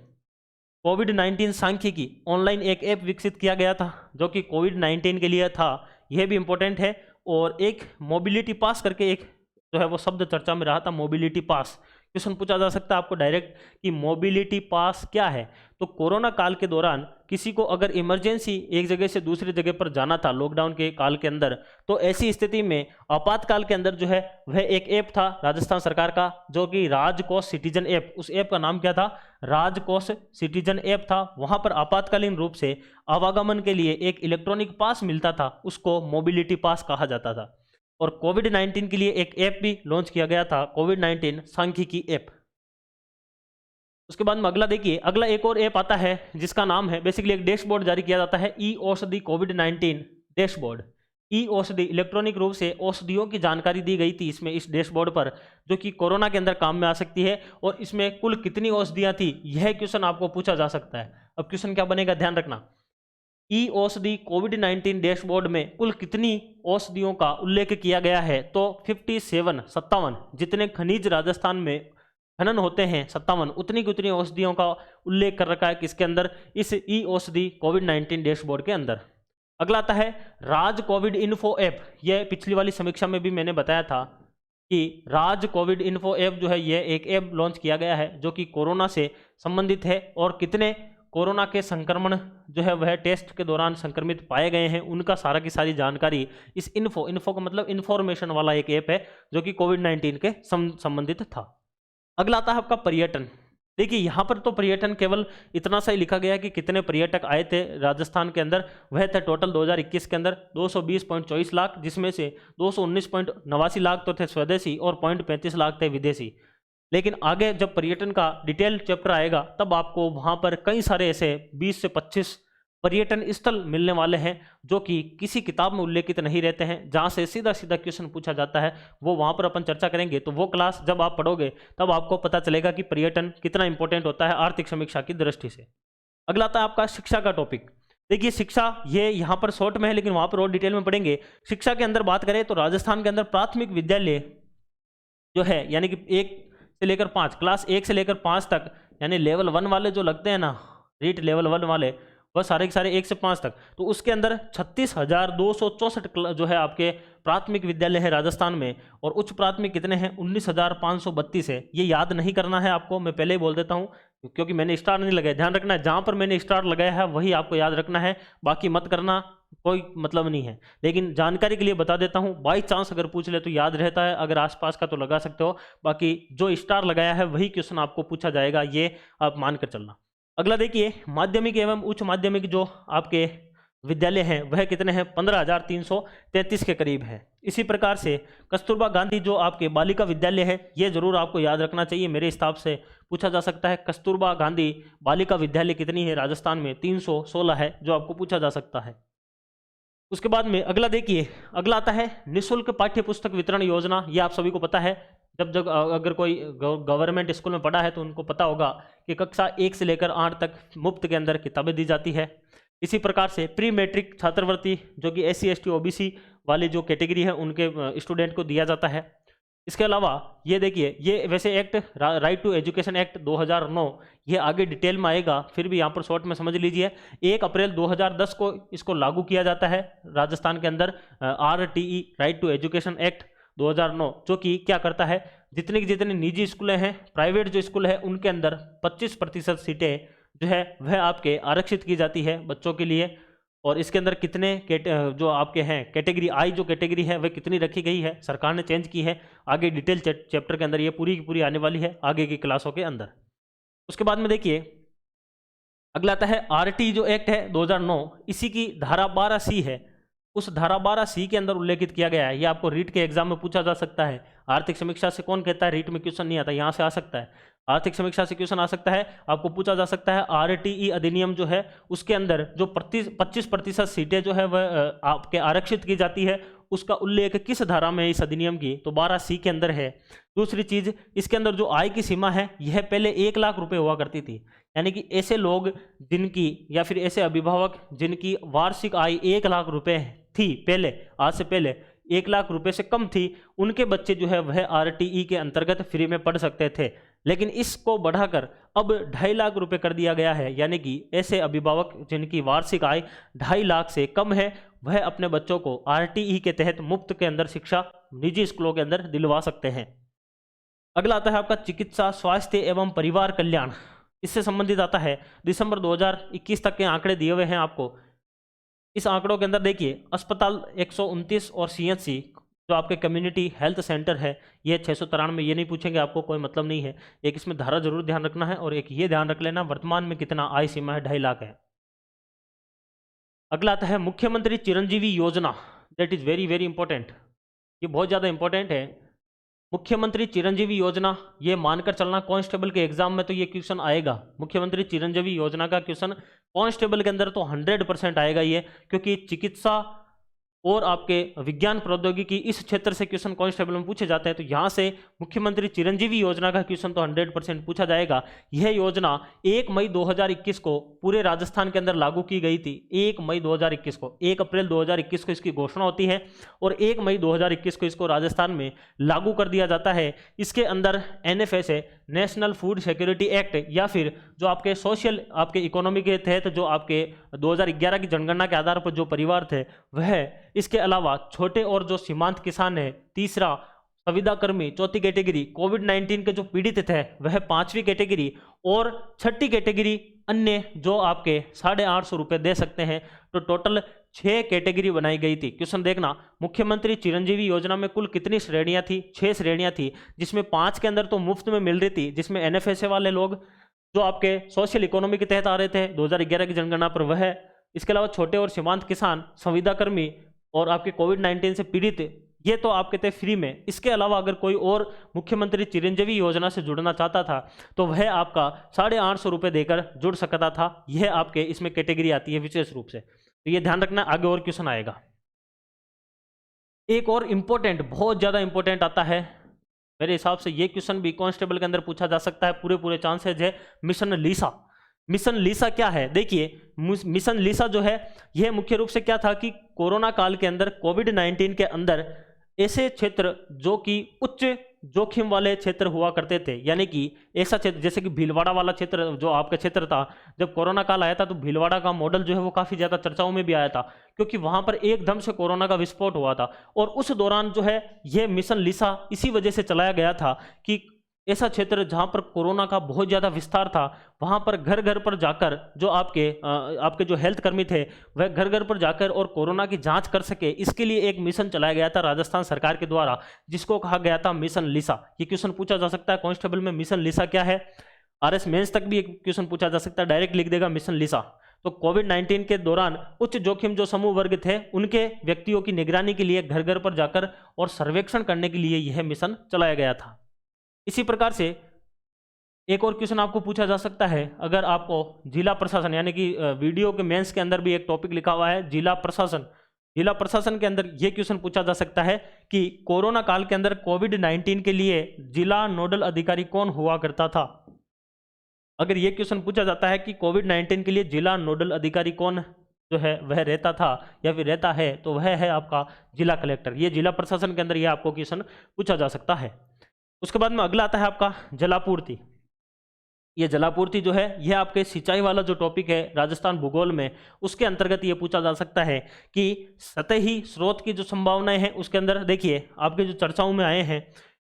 कोविड-19 सांख्यिकी ऑनलाइन एक ऐप विकसित किया गया था जो कि कोविड-19 के लिए था, यह भी इंपॉर्टेंट है। और एक मोबिलिटी पास करके एक जो है वो शब्द चर्चा में रहा था, मोबिलिटी पास। क्वेश्चन पूछा जा सकता है आपको डायरेक्ट कि मोबिलिटी पास क्या है? तो कोरोना काल के दौरान किसी को अगर इमरजेंसी एक जगह से दूसरी जगह पर जाना था लॉकडाउन के काल के अंदर, तो ऐसी स्थिति में आपातकाल के अंदर जो है वह एक ऐप था राजस्थान सरकार का, जो कि राजकोष सिटीजन ऐप। उस ऐप का नाम क्या था? राजकोष सिटीजन ऐप था। वहां पर आपातकालीन रूप से आवागमन के लिए एक इलेक्ट्रॉनिक पास मिलता था, उसको मोबिलिटी पास कहा जाता था। और कोविड-19 के लिए एक ऐप भी लॉन्च किया गया था, कोविड-19 सांख्यिकी ऐप। उसके बाद में अगला देखिए, अगला एक और ऐप आता है जिसका नाम है, बेसिकली एक डैशबोर्ड जारी किया जाता है, ई औषधि कोविड-19 डैशबोर्ड। ई औषधि, इलेक्ट्रॉनिक रूप से औषधियों की जानकारी दी गई थी इसमें, इस डैशबोर्ड पर, जो कि कोरोना के अंदर काम में आ सकती है। और इसमें कुल कितनी औषधियां थी, यह क्वेश्चन आपको पूछा जा सकता है। अब क्वेश्चन क्या बनेगा, ध्यान रखना। ई औषधि कोविड-19 डैशबोर्ड में कुल कितनी औषधियों का उल्लेख किया गया है? तो 57 जितने खनिज राजस्थान में खनन होते हैं, 57 उतनी की उतनी औषधियों का उल्लेख कर रखा है किसके अंदर? इस ई औषधि कोविड-19 डैशबोर्ड के अंदर। अगला आता है राज कोविड इन्फो ऐप। यह पिछली वाली समीक्षा में भी मैंने बताया था कि राज कोविड इन्फो ऐप जो है, यह एक ऐप लॉन्च किया गया है जो कि कोरोना से संबंधित है, और कितने कोरोना के संक्रमण जो है वह टेस्ट के दौरान संक्रमित पाए गए हैं, उनका सारा की सारी जानकारी इस इन्फो का मतलब इन्फॉर्मेशन वाला एक ऐप है जो कि कोविड-19 के संबंधित था। अगला आता है आपका पर्यटन। देखिए यहाँ पर तो पर्यटन केवल इतना सा ही लिखा गया कि कितने पर्यटक आए थे राजस्थान के अंदर, वह थे टोटल 2021 के अंदर 220.24 लाख, जिसमें से 219.89 लाख तो थे स्वदेशी और 0.35 लाख थे विदेशी। लेकिन आगे जब पर्यटन का डिटेल चैप्टर आएगा तब आपको वहाँ पर कई सारे ऐसे 20 से 25 पर्यटन स्थल मिलने वाले हैं जो कि किसी किताब में उल्लेखित नहीं रहते हैं, जहाँ से सीधा सीधा क्वेश्चन पूछा जाता है। वो वहाँ पर अपन चर्चा करेंगे, तो वो क्लास जब आप पढ़ोगे तब आपको पता चलेगा कि पर्यटन कितना इंपॉर्टेंट होता है आर्थिक समीक्षा की दृष्टि से। अगला आता है आपका शिक्षा का टॉपिक। देखिए शिक्षा, ये यहाँ पर शॉर्ट में है लेकिन वहाँ पर और डिटेल में पढ़ेंगे। शिक्षा के अंदर बात करें तो राजस्थान के अंदर प्राथमिक विद्यालय जो है, यानी कि 1 से लेकर 5, क्लास 1 से लेकर 5 तक, यानी लेवल 1 वाले जो लगते हैं ना, रीट लेवल 1 वाले, वह सारे के सारे 1 से 5 तक। तो उसके अंदर 36,264 जो है आपके प्राथमिक विद्यालय है राजस्थान में, और उच्च प्राथमिक कितने हैं, 19,532 है। ये याद नहीं करना है आपको, मैं पहले ही बोल देता हूँ, क्योंकि मैंने स्टार नहीं लगाया। ध्यान रखना है, जहाँ पर मैंने स्टार लगाया है वही आपको याद रखना है, बाकी मत करना, कोई मतलब नहीं है। लेकिन जानकारी के लिए बता देता हूँ, बाई चांस अगर पूछ ले तो याद रहता है, अगर आसपास का तो लगा सकते हो, बाकी जो स्टार लगाया है वही क्वेश्चन आपको पूछा जाएगा, ये आप मानकर चलना। अगला देखिए, माध्यमिक एवं उच्च माध्यमिक जो आपके विद्यालय हैं वह कितने हैं, 15,333 के करीब है। इसी प्रकार से कस्तूरबा गांधी जो आपके बालिका विद्यालय है, ये जरूर आपको याद रखना चाहिए, मेरे हिसाब से पूछा जा सकता है। कस्तूरबा गांधी बालिका विद्यालय कितनी है राजस्थान में, 316 है, जो आपको पूछा जा सकता है। उसके बाद में अगला देखिए, अगला आता है निःशुल्क पाठ्य पुस्तक वितरण योजना। ये आप सभी को पता है, जब जब अगर कोई गवर्नमेंट स्कूल में पढ़ा है तो उनको पता होगा कि कक्षा 1 से लेकर 8 तक मुफ्त के अंदर किताबें दी जाती है। इसी प्रकार से प्री मैट्रिक छात्रवृत्ति जो कि SC ST OBC वाली जो कैटेगरी है उनके स्टूडेंट को दिया जाता है। इसके अलावा ये देखिए, ये वैसे act right to education act 2009, ये आगे डिटेल में आएगा, फिर भी यहाँ पर शॉर्ट में समझ लीजिए। 1 अप्रैल 2010 को इसको लागू किया जाता है राजस्थान के अंदर, RTE right to education act 2009, जो कि क्या करता है, जितनी निजी स्कूलें हैं, प्राइवेट जो स्कूल है, उनके अंदर 25% सीटें जो है वह आपके आरक्षित की जाती है बच्चों के लिए। और इसके अंदर कितने जो आपके हैं कैटेगरी आई जो कैटेगरी है वह कितनी रखी गई है, सरकार ने चेंज की है, आगे डिटेल चैप्टर के अंदर ये पूरी की पूरी आने वाली है आगे की क्लासों के अंदर। उसके बाद में देखिए, अगला आता है RT जो एक्ट है 2009, इसी की धारा 12C है, उस धारा 12C के अंदर उल्लेखित किया गया है। ये आपको रीट के एग्जाम में पूछा जा सकता है। आर्थिक समीक्षा से कौन कहता है रीट में क्वेश्चन नहीं आता, यहाँ से आ सकता है, आर्थिक समीक्षा से क्वेश्चन आ सकता है, आपको पूछा जा सकता है। RTE अधिनियम जो है उसके अंदर जो 25% सीटें जो है वह आपके आरक्षित की जाती है, उसका उल्लेख किस धारा में है इस अधिनियम की, तो 12C के अंदर है। दूसरी चीज, इसके अंदर जो आय की सीमा है यह पहले 1 लाख रुपए हुआ करती थी, यानी कि ऐसे लोग जिनकी या फिर ऐसे अभिभावक जिनकी वार्षिक आय 1 लाख रुपए थी पहले, आज से पहले 1 लाख रुपए से कम थी, उनके बच्चे जो है वह RTE के अंतर्गत फ्री में पढ़ सकते थे। लेकिन इसको बढ़ाकर अब 2.5 लाख रुपए कर दिया गया है, यानी कि ऐसे अभिभावक जिनकी वार्षिक आय 2.5 लाख से कम है वह अपने बच्चों को RTE के तहत मुफ्त के अंदर शिक्षा निजी स्कूलों के अंदर दिलवा सकते हैं। अगला आता है आपका चिकित्सा स्वास्थ्य एवं परिवार कल्याण, इससे संबंधित आता है। दिसंबर 2021 तक के आंकड़े दिए हुए हैं आपको। इस आंकड़ों के अंदर देखिए, अस्पताल 129 और CHC जो आपके कम्युनिटी हेल्थ सेंटर है ये 693, ये नहीं पूछेंगे आपको, कोई मतलब नहीं है। एक इसमें धारा जरूर ध्यान रखना है, और एक ये ध्यान रख लेना वर्तमान में कितना आय सीमा है, 2.5 लाख है। अगला आता है मुख्यमंत्री चिरंजीवी योजना, that is very very important, ये बहुत ज़्यादा इंपॉर्टेंट है। मुख्यमंत्री चिरंजीवी योजना, ये मानकर चलना कांस्टेबल के एग्जाम में तो ये क्वेश्चन आएगा। मुख्यमंत्री चिरंजीवी योजना का क्वेश्चन कांस्टेबल के अंदर तो 100% आएगा ये, क्योंकि चिकित्सा और आपके विज्ञान प्रौद्योगिकी इस क्षेत्र से क्वेश्चन कांस्टेबल में पूछे जाते हैं, तो यहाँ से मुख्यमंत्री चिरंजीवी योजना का क्वेश्चन तो 100% पूछा जाएगा। यह योजना 1 मई 2021 को पूरे राजस्थान के अंदर लागू की गई थी। 1 मई 2021 को, 1 अप्रैल 2021 को इसकी घोषणा होती है और 1 मई 2021 को इसको राजस्थान में लागू कर दिया जाता है। इसके अंदर NFS है, नेशनल फूड सिक्योरिटी एक्ट, या फिर जो आपके सोशल आपके इकोनॉमी के तहत जो आपके 2011 की जनगणना के आधार पर जो परिवार थे वह, इसके अलावा छोटे और जो सीमांत किसान है, तीसरा संविदा कर्मी, चौथी कैटेगरी, कोविड-19 के जो पीड़ित थे वह 5वीं कैटेगरी, और 6ठी कैटेगरी अन्य जो आपके 850 रुपये दे सकते हैं। तो टोटल 6 कैटेगरी बनाई गई थी। क्वेश्चन देखना, मुख्यमंत्री चिरंजीवी योजना में कुल कितनी श्रेणियां थी? 6 श्रेणियां थी, जिसमें 5 के अंदर तो मुफ्त में मिल रही थी, जिसमें NFS वाले लोग जो आपके सोशल इकोनॉमी के तहत आ रहे थे 2011 की जनगणना पर वह, इसके अलावा छोटे और सीमांत किसान, संविदा कर्मी और आपके कोविड-19 से पीड़ित, ये तो आपके थे फ्री में। इसके अलावा अगर कोई और मुख्यमंत्री चिरंजीवी योजना से जुड़ना चाहता था तो वह आपका 850 रुपये देकर जुड़ सकता था। यह आपके इसमें कैटेगरी आती है विशेष रूप से, तो ये ध्यान रखना, आगे और क्वेश्चन आएगा। एक और इम्पोर्टेंट, बहुत ज़्यादा इंपॉर्टेंट आता है मेरे हिसाब से, ये क्वेश्चन भी कांस्टेबल के अंदर पूछा जा सकता है, पूरे चांसेज है। मिशन लीसा, मिशन लीसा क्या है? देखिए, मिशन लीसा जो है यह मुख्य रूप से क्या था कि कोरोना काल के अंदर, कोविड-19 के अंदर ऐसे क्षेत्र जो कि उच्च जोखिम वाले क्षेत्र हुआ करते थे, यानी कि ऐसा क्षेत्र जैसे कि भीलवाड़ा वाला क्षेत्र जो आपका क्षेत्र था, जब कोरोना काल आया था तो भीलवाड़ा का मॉडल जो है वो काफ़ी ज़्यादा चर्चाओं में भी आया था, क्योंकि वहाँ पर एकदम से कोरोना का विस्फोट हुआ था। और उस दौरान जो है ये मिशन लिसा इसी वजह से चलाया गया था कि ऐसा क्षेत्र जहाँ पर कोरोना का बहुत ज़्यादा विस्तार था, वहाँ पर घर घर पर जाकर जो आपके जो हेल्थ कर्मी थे वह घर घर पर जाकर और कोरोना की जांच कर सके, इसके लिए एक मिशन चलाया गया था राजस्थान सरकार के द्वारा, जिसको कहा गया था मिशन लिसा। ये क्वेश्चन पूछा जा सकता है कांस्टेबल में, मिशन लिसा क्या है। आरएस मेंस तक भी एक क्वेश्चन पूछा जा सकता है, डायरेक्ट लिख देगा मिशन लिसा। तो कोविड-19 के दौरान उच्च जोखिम जो समूह वर्ग थे उनके व्यक्तियों की निगरानी के लिए घर घर पर जाकर और सर्वेक्षण करने के लिए यह मिशन चलाया गया था। इसी प्रकार से एक और क्वेश्चन आपको पूछा जा सकता है, अगर आपको जिला प्रशासन, यानी कि वीडियो के मेंस के अंदर भी एक टॉपिक लिखा हुआ है जिला प्रशासन, जिला प्रशासन के अंदर यह क्वेश्चन पूछा जा सकता है कि कोरोना काल के अंदर कोविड-19 के लिए जिला नोडल अधिकारी कौन हुआ करता था। अगर यह क्वेश्चन पूछा जाता है कि कोविड-19 के लिए जिला नोडल अधिकारी कौन जो है वह रहता था या फिर रहता है, तो वह है आपका जिला कलेक्टर। ये जिला प्रशासन के अंदर यह आपको क्वेश्चन पूछा जा सकता है। उसके बाद में अगला आता है आपका जलापूर्ति। ये जलापूर्ति जो है यह आपके सिंचाई वाला जो टॉपिक है राजस्थान भूगोल में, उसके अंतर्गत ये पूछा जा सकता है कि सतही स्रोत की जो संभावनाएं हैं उसके अंदर देखिए आपके जो चर्चाओं में आए हैं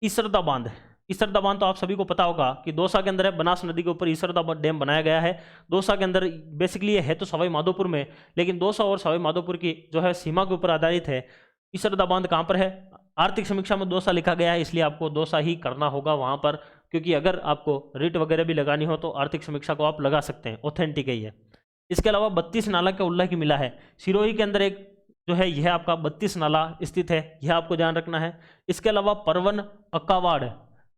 ईसरदा बांध। ईसरदा बांध तो आप सभी को पता होगा कि दौसा के अंदर है, बनास नदी के ऊपर ईसरदा डैम बनाया गया है। दौसा के अंदर बेसिकली ये है तो सवाई माधोपुर में, लेकिन दौसा और सवाई माधोपुर की जो है सीमा के ऊपर आधारित है। ईसरदा बांध कहाँ पर है? आर्थिक समीक्षा में दौसा लिखा गया है, इसलिए आपको दौसा ही करना होगा वहां पर, क्योंकि अगर आपको रिट वगैरह भी लगानी हो तो आर्थिक समीक्षा को आप लगा सकते हैं, ऑथेंटिक है ये। इसके अलावा 32 नाला का उल्लेख मिला है। सिरोही के अंदर एक जो है यह आपका 32 नाला स्थित है, यह आपको ध्यान रखना है। इसके अलावा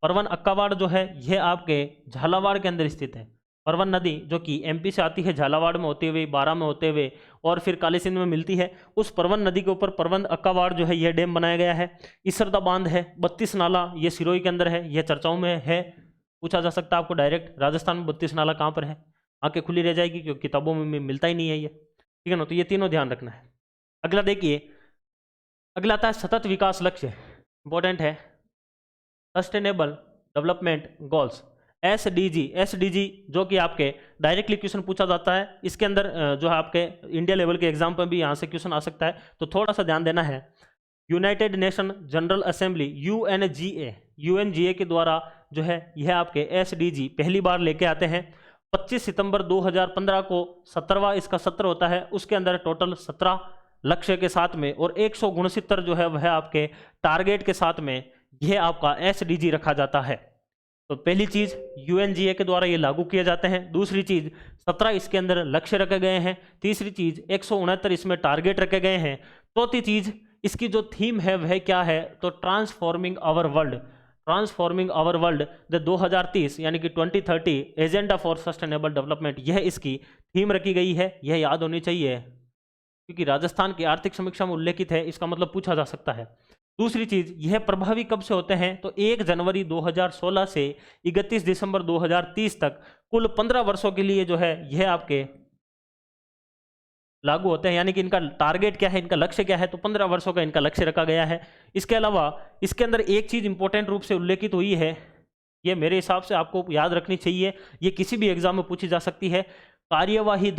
परवन अक्कावाड़ जो है यह आपके झालावाड़ के अंदर स्थित है। परवन नदी जो कि एमपी से आती है, झालावाड़ में होते हुए, बारां में होते हुए और फिर काली सिंध में मिलती है, उस परवन नदी के ऊपर परवन अक्कावाड़ जो है यह डैम बनाया गया है। ईसरदा बांध है, 32 नाला, ये सिरोही के अंदर है, यह चर्चाओं में है, पूछा जा सकता है आपको डायरेक्ट। राजस्थान में 32 नाला कहाँ पर है? आंखें खुली रह जाएगी क्योंकि किताबों में मिलता ही नहीं है ये, ठीक है ना। तो ये तीनों ध्यान रखना है। अगला देखिए, अगला आता है सतत विकास लक्ष्य, इंपॉर्टेंट है, सस्टेनेबल डेवलपमेंट गोल्स, एसडीजी जो कि आपके डायरेक्टली क्वेश्चन पूछा जाता है। इसके अंदर जो है आपके इंडिया लेवल के एग्जाम पर भी यहाँ से क्वेश्चन आ सकता है, तो थोड़ा सा ध्यान देना है। United nation general assembly UNGA के द्वारा जो है यह आपके एसडीजी पहली बार लेके आते हैं। 25 सितंबर 2015 को 17वां इसका सत्र होता है। उसके अंदर टोटल 17 लक्ष्य के साथ में और 169 जो है वह आपके टारगेट के साथ में यह आपका एसडीजी रखा जाता है। तो पहली चीज यूएनजीए के द्वारा ये लागू किए जाते हैं। दूसरी चीज 17 इसके अंदर लक्ष्य रखे गए हैं। तीसरी चीज 169 इसमें टारगेट रखे गए हैं। चौथी चीज इसकी जो थीम है वह क्या है? तो ट्रांसफॉर्मिंग आवर वर्ल्ड द 2030 यानी कि 2030 एजेंडा फॉर सस्टेनेबल डेवलपमेंट, यह इसकी थीम रखी गई है। यह याद होनी चाहिए क्योंकि राजस्थान की आर्थिक समीक्षा में उल्लेखित है, इसका मतलब पूछा जा सकता है। दूसरी चीज, यह प्रभावी कब से होते हैं? तो 1 जनवरी 2016 से 31 दिसंबर 2030 तक कुल 15 वर्षों के लिए जो है यह आपके लागू होते हैं। यानी कि इनका टारगेट क्या है, इनका लक्ष्य क्या है? तो 15 वर्षों का इनका लक्ष्य रखा गया है। इसके अलावा इसके अंदर एक चीज इंपॉर्टेंट रूप से उल्लेखित हुई है, यह मेरे हिसाब से आपको याद रखनी चाहिए, ये किसी भी एग्जाम में पूछी जा सकती है। कार्यवाही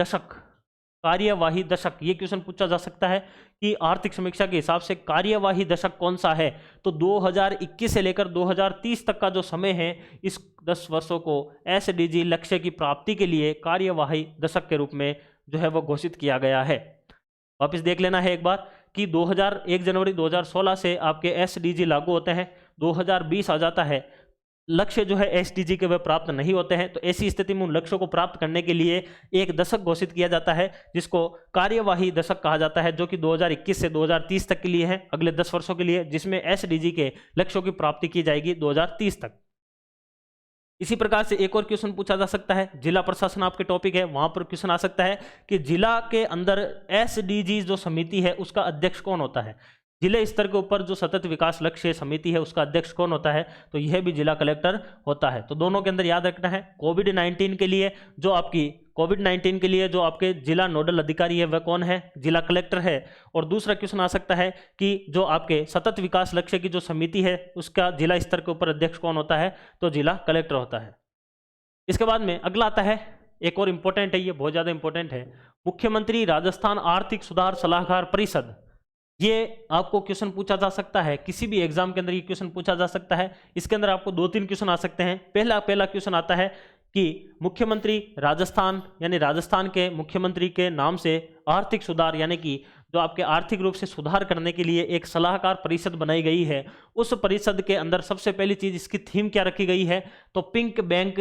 दशक, ये क्वेश्चन पूछा जा सकता है कि आर्थिक समीक्षा के हिसाब से कार्यवाही दशक कौन सा है? तो 2021 से लेकर 2030 तक का जो समय है, इस 10 वर्षों को एसडीजी लक्ष्य की प्राप्ति के लिए कार्यवाही दशक के रूप में जो है वो घोषित किया गया है। वापस देख लेना है एक बार कि 1 जनवरी 2016 से आपके एसडीजी लागू होते हैं, 2020 आ जाता है, लक्ष्य जो है एसडीजी के वे प्राप्त नहीं होते हैं। तो ऐसी स्थिति में उन लक्ष्यों को प्राप्त करने के लिए एक दशक घोषित किया जाता है जिसको कार्यवाही दशक कहा जाता है, जो कि 2021 से 2030 तक के लिए है, अगले 10 वर्षों के लिए, जिसमें एसडीजी के लक्ष्यों की प्राप्ति की जाएगी 2030 तक। इसी प्रकार से एक और क्वेश्चन पूछा जा सकता है, जिला प्रशासन आपके टॉपिक है, वहां पर क्वेश्चन आ सकता है कि जिला के अंदर एसडीजी जो समिति है उसका अध्यक्ष कौन होता है? जिले स्तर के ऊपर जो सतत विकास लक्ष्य समिति है उसका अध्यक्ष कौन होता है? तो यह भी जिला कलेक्टर होता है। तो दोनों के अंदर याद रखना है, कोविड-19 के लिए जो आपकी कोविड-19 के लिए जो आपके जिला नोडल अधिकारी है वह कौन है, जिला कलेक्टर है। और दूसरा क्वेश्चन आ सकता है कि जो आपके सतत विकास लक्ष्य की जो समिति है उसका जिला स्तर के ऊपर अध्यक्ष कौन होता है, तो जिला कलेक्टर होता है। इसके बाद में अगला आता है, एक और इंपॉर्टेंट है, ये बहुत ज्यादा इंपॉर्टेंट है, मुख्यमंत्री राजस्थान आर्थिक सुधार सलाहकार परिषद। ये आपको क्वेश्चन पूछा जा सकता है, किसी भी एग्जाम के अंदर ये क्वेश्चन पूछा जा सकता है। इसके अंदर आपको 2-3 क्वेश्चन आ सकते हैं। पहला क्वेश्चन आता है कि मुख्यमंत्री राजस्थान यानी राजस्थान के मुख्यमंत्री के नाम से आर्थिक सुधार यानी कि जो आपके आर्थिक रूप से सुधार करने के लिए एक सलाहकार परिषद बनाई गई है, उस परिषद के अंदर सबसे पहली चीज इसकी थीम क्या रखी गई है, तो पिंक बैंक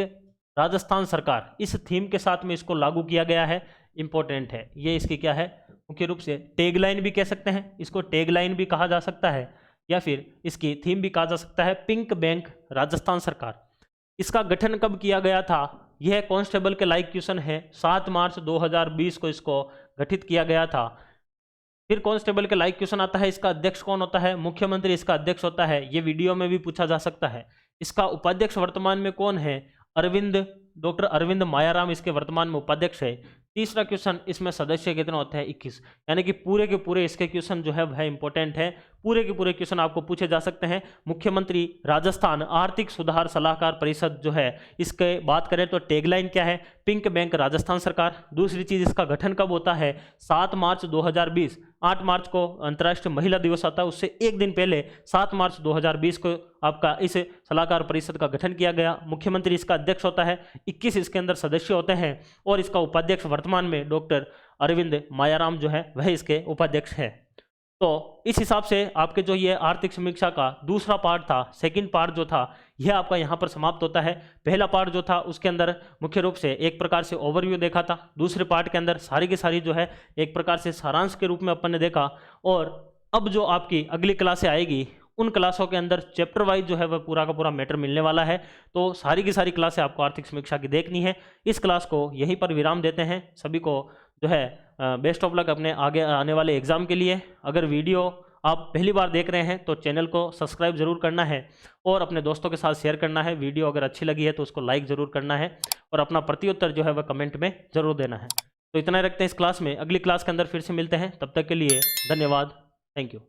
राजस्थान सरकार, इस थीम के साथ में इसको लागू किया गया है। इंपॉर्टेंट है ये, इसकी क्या है, मुख्य रूप से टैगलाइन भी कह सकते हैं, इसको टैगलाइन भी कहा जा सकता है या फिर इसकी थीम भी कहा जा सकता है, पिंक बैंक राजस्थान सरकार। इसका गठन कब किया गया था, यह कांस्टेबल के लाइक क्वेश्चन है। 7 मार्च 2020 को इसको गठित किया गया था। फिर कांस्टेबल के लाइक क्वेश्चन आता है, इसका अध्यक्ष कौन होता है, मुख्यमंत्री इसका अध्यक्ष होता है। ये वीडियो में भी पूछा जा सकता है। इसका उपाध्यक्ष वर्तमान में कौन है, डॉक्टर अरविंद मायाराम इसके वर्तमान में उपाध्यक्ष है। तीसरा क्वेश्चन, इसमें सदस्य कितने होते हैं, 21, यानी कि पूरे के पूरे इसके क्वेश्चन जो है वह इंपॉर्टेंट है। पूरे के पूरे क्वेश्चन आपको पूछे जा सकते हैं। मुख्यमंत्री राजस्थान आर्थिक सुधार सलाहकार परिषद जो है, इसके बात करें तो टैगलाइन क्या है, पिंक बैंक राजस्थान सरकार। दूसरी चीज, इसका गठन कब होता है, 7 मार्च 2020। 8 मार्च को अंतर्राष्ट्रीय महिला दिवस आता है, उससे एक दिन पहले 7 मार्च 2020 को आपका इस सलाहकार परिषद का गठन किया गया। मुख्यमंत्री इसका अध्यक्ष होता है, 21 इसके अंदर सदस्य होते हैं और इसका उपाध्यक्ष वर्तमान में डॉक्टर अरविंद मायाराम जो है वह इसके उपाध्यक्ष है। तो इस हिसाब से आपके जो ये आर्थिक समीक्षा का दूसरा पार्ट था, सेकंड पार्ट जो था, यह आपका यहाँ पर समाप्त होता है। पहला पार्ट जो था उसके अंदर मुख्य रूप से एक प्रकार से ओवरव्यू देखा था। दूसरे पार्ट के अंदर सारी की सारी जो है एक प्रकार से सारांश के रूप में अपन ने देखा। और अब जो आपकी अगली क्लासें आएगी उन क्लासों के अंदर चैप्टर वाइज जो है वह पूरा का पूरा मैटर मिलने वाला है। तो सारी की सारी क्लासें आपको आर्थिक समीक्षा की देखनी है। इस क्लास को यहीं पर विराम देते हैं। सभी को जो है बेस्ट ऑफ लक अपने आगे आने वाले एग्जाम के लिए। अगर वीडियो आप पहली बार देख रहे हैं तो चैनल को सब्सक्राइब जरूर करना है और अपने दोस्तों के साथ शेयर करना है। वीडियो अगर अच्छी लगी है तो उसको लाइक जरूर करना है और अपना प्रत्युत्तर जो है वह कमेंट में जरूर देना है। तो इतना रखते हैं इस क्लास में। अगली क्लास के अंदर फिर से मिलते हैं, तब तक के लिए धन्यवाद, थैंक यू।